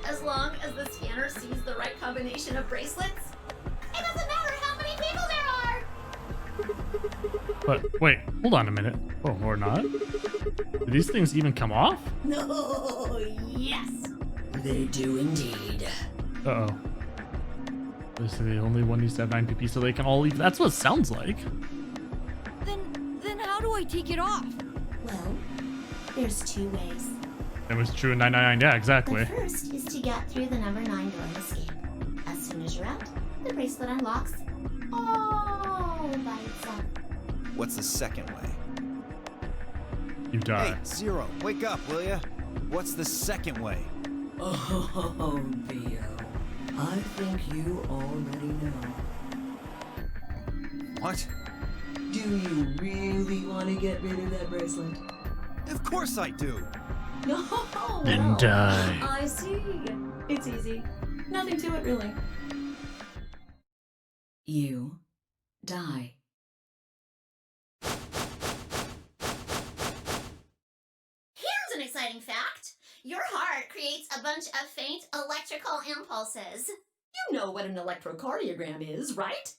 As long as the scanner sees the right combination of bracelets, it doesn't matter how many people there are! But wait, hold on a minute. Oh, or not? Do these things even come off? No, yes! They do indeed. Uh-oh. This is the only one needs to have 9 PP so they can all leave. That's what it sounds like. Then how do I take it off? Well, there's 2 ways. That was true in 999, yeah, exactly. The first is to get through the number 9 door and escape. As soon as you're out, the bracelet unlocks all by itself. What's the second way? You die. Hey, Zero, wake up, will ya? What's the second way? Oh, Theo. I think you already know. What? Do you really want to get rid of that bracelet? Of course I do. No. Then die. I see. It's easy. Nothing to it, really. You die. Here's an exciting fact. Your heart creates a bunch of faint electrical impulses. You know what an electrocardiogram is, right?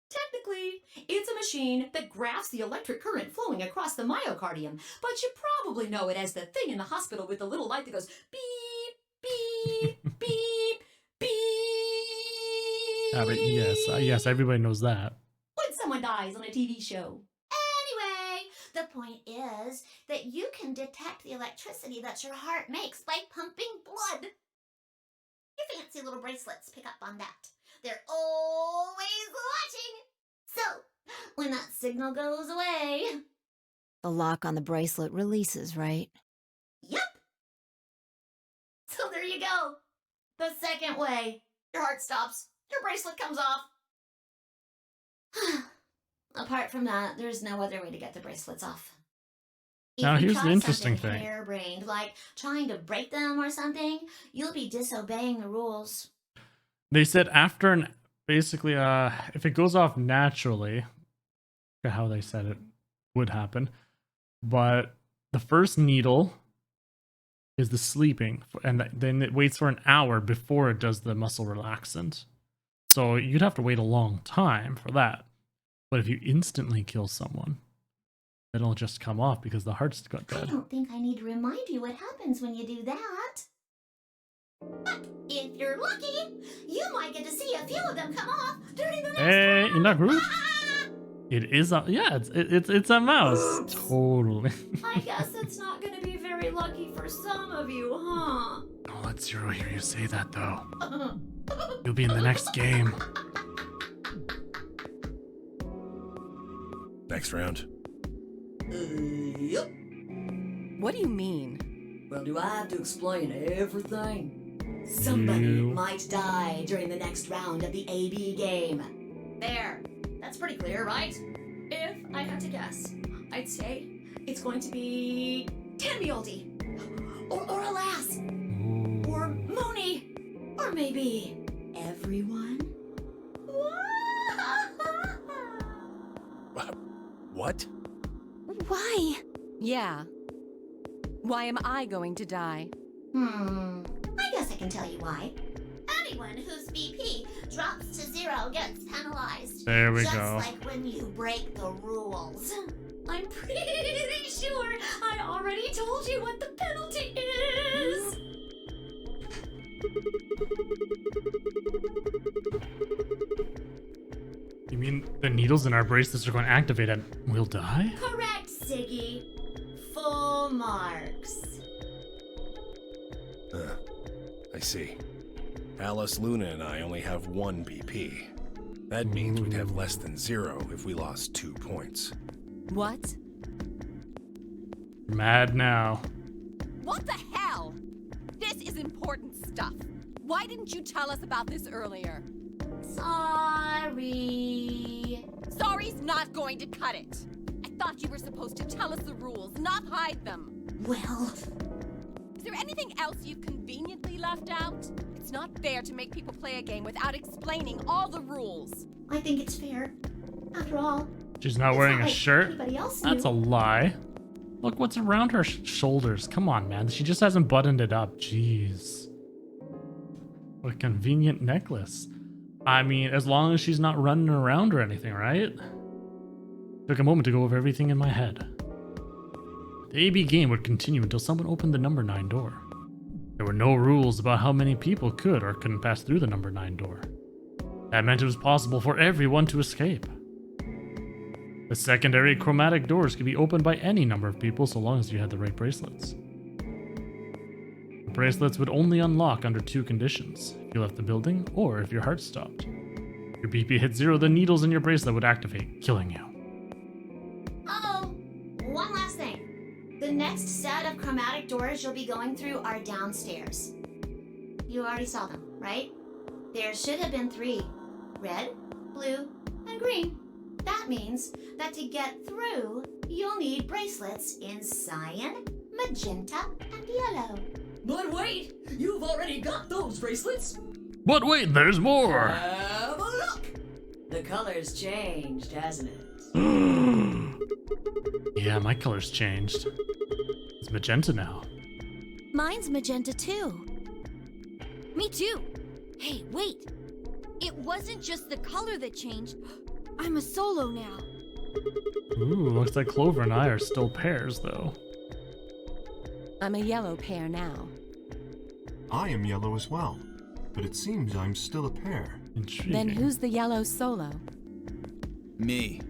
Technically, it's a machine that graphs the electric current flowing across the myocardium, but you probably know it as the thing in the hospital with the little light that goes beep, beep, beep, beep. But yes, everybody knows that. When someone dies on a TV show. Anyway, the point is that you can detect the electricity that your heart makes by pumping blood. Your fancy little bracelets pick up on that. They're always watching. So, when that signal goes away... The lock on the bracelet releases, right? Yep. So there you go. The second way. Your heart stops. Your bracelet comes off. Apart from that, there's no other way to get the bracelets off. Now, If you here's the try interesting something thing. harebrained, like trying to break them or something, you'll be disobeying the rules. They said after an basically, if it goes off naturally, how they said it would happen, but the first needle is the sleeping, and then it waits for an hour before it does the muscle relaxant. So you'd have to wait a long time for that. But if you instantly kill someone, it'll just come off because the heart's got I dead. don't think I need to remind you what happens when you do that. But if you're lucky, you might get to see a few of them come off during the next Hey, round. in that group? It is a it's a mouse. Oops. Totally. I guess it's not going to be very lucky for some of you, huh? Don't let Zero hear you say that though. You'll be in the next game. Next round. Yep. What do you mean? Well, do I have to explain everything? Somebody You- might die during the next round of the AB game. There. That's pretty clear, right? If I had to guess, I'd say it's going to be Tamioldi. Or Alas. Or Mooney. Or maybe everyone. What? Why? Yeah. Why am I going to die? I guess I can tell you why. Anyone whose BP drops to 0 gets penalized. There we Just go. like when you break the rules. I'm pretty sure I already told you what the penalty is. You mean the needles in our bracelets are going to activate and we'll die? Correct, Siggy. Full marks. I see. Alice, Luna, and I only have 1 BP. That means we'd have less than 0 if we lost 2 points. What? Mad now. What the hell? This is important stuff. Why didn't you tell us about this earlier? Sorry. Sorry's not going to cut it. I thought you were supposed to tell us the rules, not hide them. Well, Is there anything else you've conveniently left out? It's not fair to make people play a game without explaining all the rules. I think it's fair. After all, She's not it's wearing not a like shirt? anybody else That's a knew. lie. Look what's around her shoulders. Come on, man. She just hasn't buttoned it up. Jeez. What a convenient necklace. I mean, as long as she's not running around or anything, right? Took a moment to go over everything in my head. The AB game would continue until someone opened the number 9 door. There were no rules about how many people could or couldn't pass through the number 9 door. That meant it was possible for everyone to escape. The secondary chromatic doors could be opened by any number of people so long as you had the right bracelets. The bracelets would only unlock under 2 conditions: if you left the building or if your heart stopped. If your BP hit 0, the needles in your bracelet would activate, killing you. Oh, one last thing. The next set of chromatic doors you'll be going through are downstairs. You already saw them, right? There should have been 3. Red, blue, and green. That means that to get through, you'll need bracelets in cyan, magenta, and yellow. But wait, you've already got those bracelets. But wait, there's more! Have a look. The color's changed, hasn't it? Yeah, my color's changed. It's magenta now. Mine's magenta too. Me too. Hey, wait. It wasn't just the color that changed. I'm a solo now. Ooh, looks like Clover and I are still pairs, though. I'm a yellow pair now. I am yellow as well, but it seems I'm still a pair. Intriguing. Then who's the yellow solo? Me.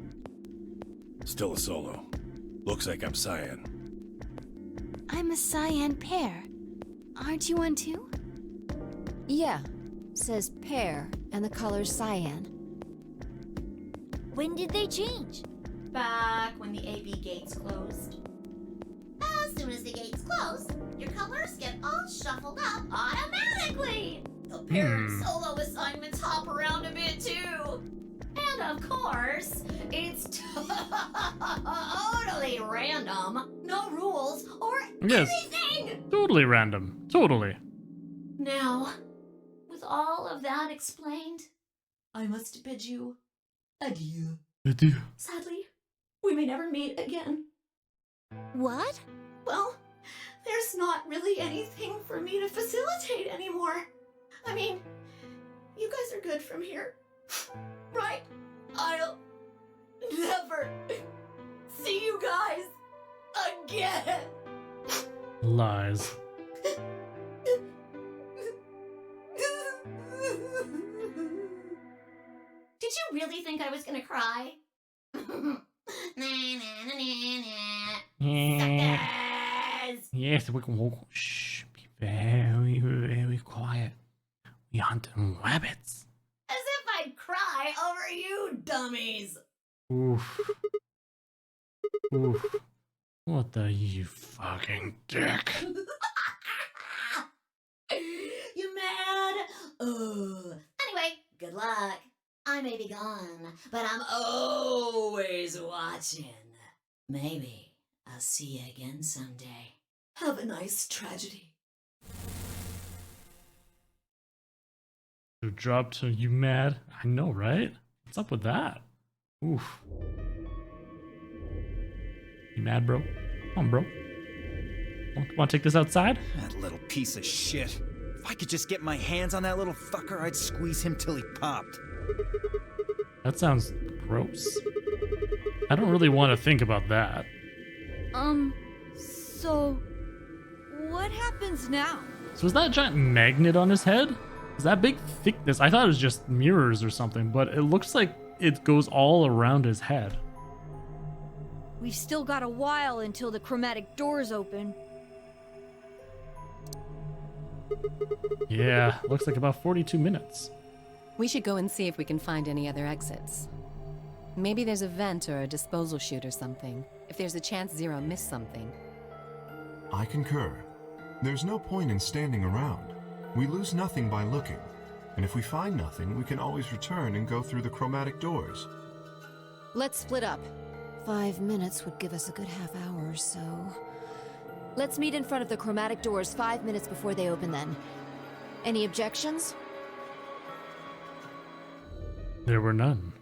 Still a solo. Looks like I'm cyan. I'm a cyan pair. Aren't you one too? Yeah, Says pear, and the color's cyan. When did they change? Back when the AB gates closed. As soon as the gates close, your colors get all shuffled up automatically. The parent solo assignments hop around a bit too. And of course, it's totally random. No rules or anything. Totally random. Totally. Now, with all of that explained, I must bid you adieu. Adieu. Sadly, we may never meet again. What? Well, there's not really anything for me to facilitate anymore. I mean, you guys are good from here, right? I'll never see you guys again. Lies. Did you really think I was gonna cry? Suckers! Yes, we can walk. Shh, be very, very quiet. We hunt rabbits. As if I'd cry over you dummies. Oof. Oof. What the you fucking dick? You mad? Anyway, good luck. I may be gone, but I'm always watching. Maybe I'll see you again someday. Have a nice tragedy. You dropped you mad? I know, right? What's up with that? Oof. You mad, bro? Come on, bro. Want to take this outside? That little piece of shit. If I could just get my hands on that little fucker, I'd squeeze him till he popped. That sounds gross. I don't really want to think about that. So what happens now? So is that a giant magnet on his head? Is that big thickness? I thought it was just mirrors or something, but it looks like it goes all around his head. We've still got a while until the chromatic doors open. Yeah, looks like about 42 minutes. We should go and see if we can find any other exits. Maybe there's a vent or a disposal chute or something, if there's a chance Zero missed something. I concur. There's no point in standing around. We lose nothing by looking. And if we find nothing, we can always return and go through the chromatic doors. Let's split up. 5 minutes would give us a good half hour or so. Let's meet in front of the chromatic doors 5 minutes before they open then. Any objections? There were none.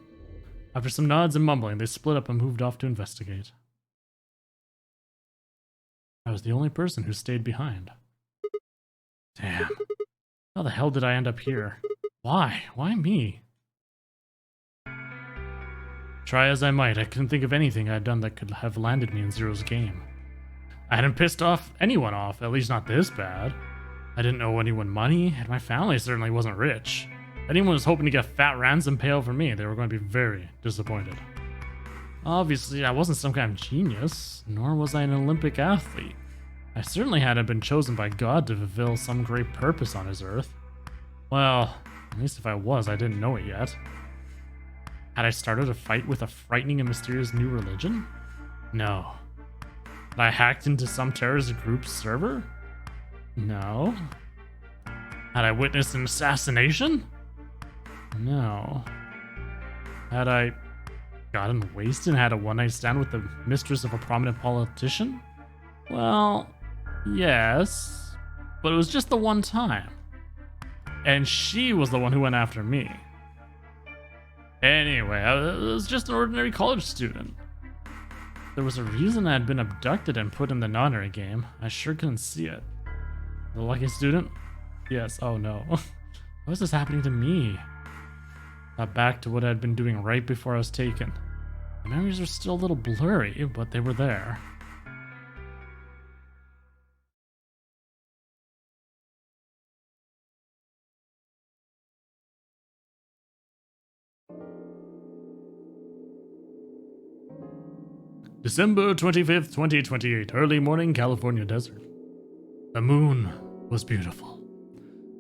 After some nods and mumbling, they split up and moved off to investigate. I was the only person who stayed behind. Damn. How the hell did I end up here? Why? Why me? Try as I might, I couldn't think of anything I'd done that could have landed me in Zero's game. I hadn't pissed anyone off, at least not this bad. I didn't owe anyone money, and my family certainly wasn't rich. If anyone was hoping to get a fat ransom payout for me, they were going to be very disappointed. Obviously, I wasn't some kind of genius, nor was I an Olympic athlete. I certainly hadn't been chosen by God to fulfill some great purpose on his earth. Well, at least if I was, I didn't know it yet. Had I started a fight with a frightening and mysterious new religion? No. Had I hacked into some terrorist group's server? No. Had I witnessed an assassination? No. Had I gotten wasted and had a one-night stand with the mistress of a prominent politician? Well, yes, but it was just the one time. And she was the one who went after me. Anyway, I was just an ordinary college student. There was a reason I had been abducted and put in the non-nary game. I sure couldn't see it. The lucky student? Yes, oh no. Why was this happening to me? Got back to what I'd been doing right before I was taken. The memories were still a little blurry, but they were there. December 25th, 2028, early morning, California desert. The moon was beautiful.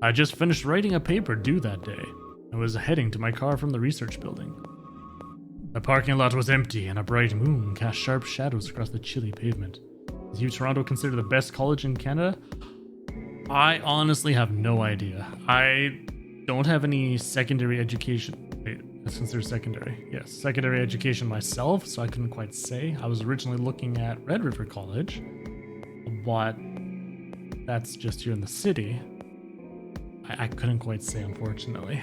I just finished writing a paper due that day. I was heading to my car from the research building. The parking lot was empty, and a bright moon cast sharp shadows across the chilly pavement. Is U Toronto considered the best college in Canada? I honestly have no idea. I don't have any secondary education. Wait, that's considered secondary. Yes, secondary education myself, so I couldn't quite say. I was originally looking at Red River College, but that's just here in the city. I couldn't quite say, unfortunately.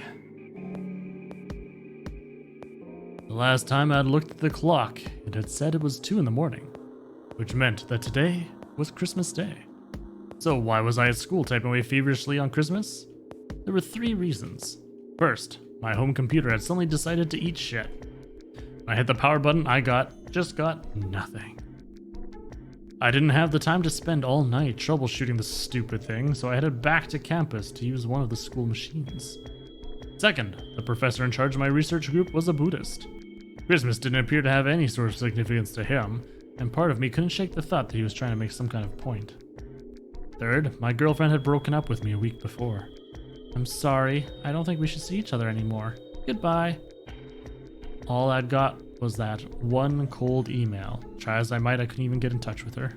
The last time I had looked at the clock, it had said it was 2 in the morning, which meant that today was Christmas Day. So why was I at school typing away feverishly on Christmas? There were 3 reasons. First, my home computer had suddenly decided to eat shit. When I hit the power button, I just got nothing. I didn't have the time to spend all night troubleshooting the stupid thing, so I headed back to campus to use one of the school machines. Second, the professor in charge of my research group was a Buddhist. Christmas didn't appear to have any sort of significance to him, and part of me couldn't shake the thought that he was trying to make some kind of point. Third, my girlfriend had broken up with me a week before. I'm sorry, I don't think we should see each other anymore. Goodbye. All I'd got was that one cold email. Try as I might, I couldn't even get in touch with her.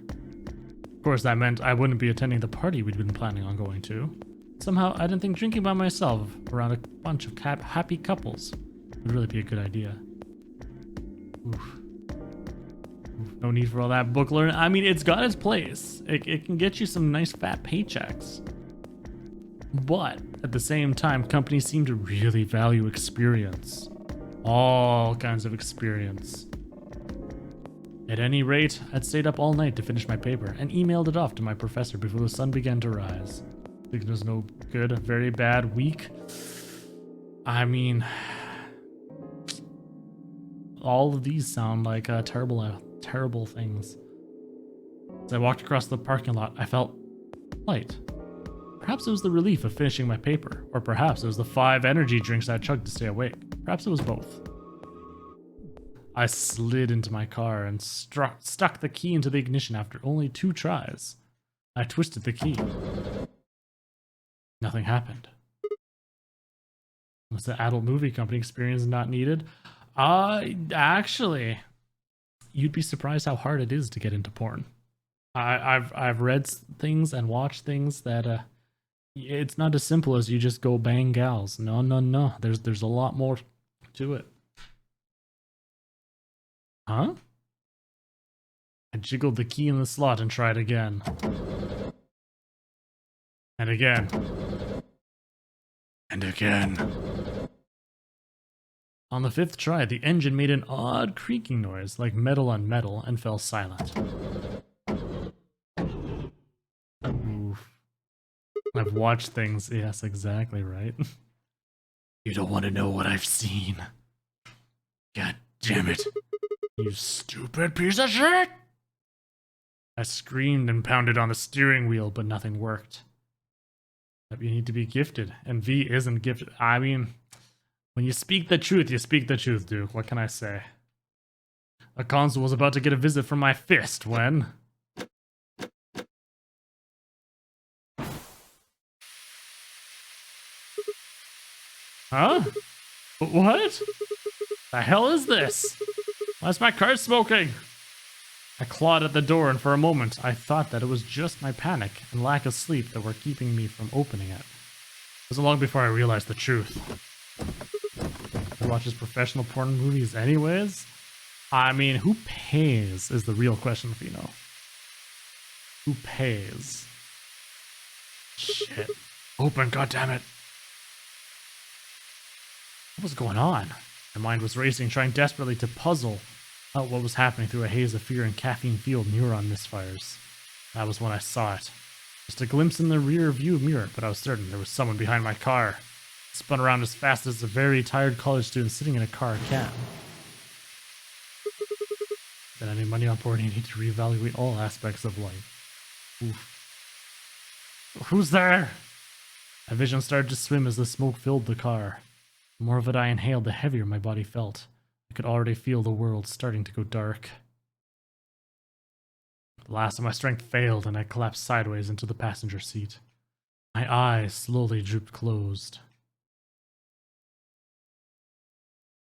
Of course, that meant I wouldn't be attending the party we'd been planning on going to. Somehow, I didn't think drinking by myself around a bunch of happy couples would really be a good idea. Oof. No need for all that book learning. I mean, it's got its place. It can get you some nice fat paychecks. But at the same time, companies seem to really value experience. All kinds of experience. At any rate, I'd stayed up all night to finish my paper and emailed it off to my professor before the sun began to rise. Think it was no good, a very bad week. I mean, all of these sound like terrible things. As I walked across the parking lot, I felt light. Perhaps it was the relief of finishing my paper, or perhaps it was the 5 energy drinks I chugged to stay awake. Perhaps it was both. I slid into my car and stuck the key into the ignition after only 2 tries. I twisted the key. Nothing happened. Was the adult movie company experience not needed? Actually, you'd be surprised how hard it is to get into porn. I've read things and watched things that it's not as simple as you just go bang gals. No. There's a lot more to it. Huh? I jiggled the key in the slot and tried again. And again. And again. On the 5th try, the engine made an odd creaking noise, like metal on metal, and fell silent. Oof. I've watched things. Yes, exactly right. You don't want to know what I've seen. God damn it. You stupid piece of shit! I screamed and pounded on the steering wheel, but nothing worked. You need to be gifted, and V isn't gifted. I mean, when you speak the truth, Duke. What can I say? A consul was about to get a visit from my fist when... Huh? What? The hell is this? Why is my car smoking? I clawed at the door, and for a moment, I thought that it was just my panic and lack of sleep that were keeping me from opening it. It wasn't long before I realized the truth. Who watches professional porn movies anyways? I mean, who pays is the real question, Fino. Who pays? Shit. Open, goddammit. What was going on? My mind was racing, trying desperately to puzzle out what was happening through a haze of fear and caffeine-fueled neuron misfires. That was when I saw it. Just a glimpse in the rear view mirror, but I was certain there was someone behind my car. It spun around as fast as a very tired college student sitting in a car can. Then any money on board, you need to reevaluate all aspects of life. Oof. Who's there? My vision started to swim as the smoke filled the car. The more of it I inhaled, the heavier my body felt. I could already feel the world starting to go dark. The last of my strength failed, and I collapsed sideways into the passenger seat. My eyes slowly drooped closed.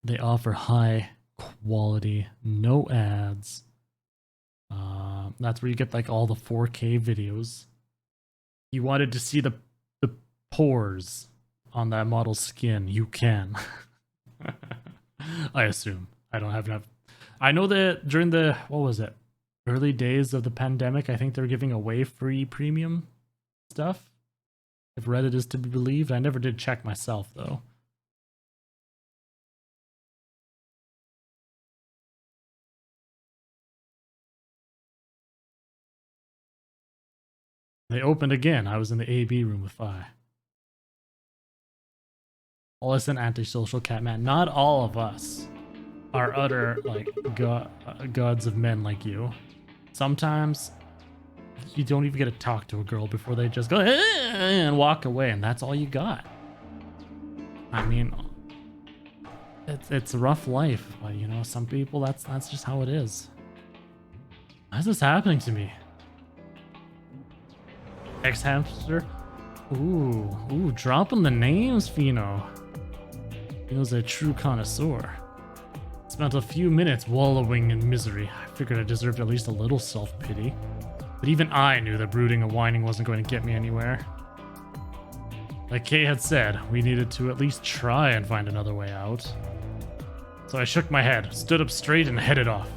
They offer high quality, no ads. That's where you get like all the 4K videos. You wanted to see the pores on that model's skin. You can. I assume. I don't have enough. I know that during the, what was it? Early days of the pandemic, I think they were giving away free premium stuff. If Reddit is to be believed. I never did check myself though. They opened again. I was in the AB room with Fi. All us an antisocial Catman. Not all of us are utter like gods of men like you. Sometimes you don't even get to talk to a girl before they just go and walk away, and that's all you got. I mean, it's a rough life, but you know, some people that's just how it is. Why is this happening to me? Ex-hamster? Ooh, dropping the names, Fino. Fino's a true connoisseur. Spent a few minutes wallowing in misery. I figured I deserved at least a little self-pity. But even I knew that brooding and whining wasn't going to get me anywhere. Like Kay had said, we needed to at least try and find another way out. So I shook my head, stood up straight, and headed off.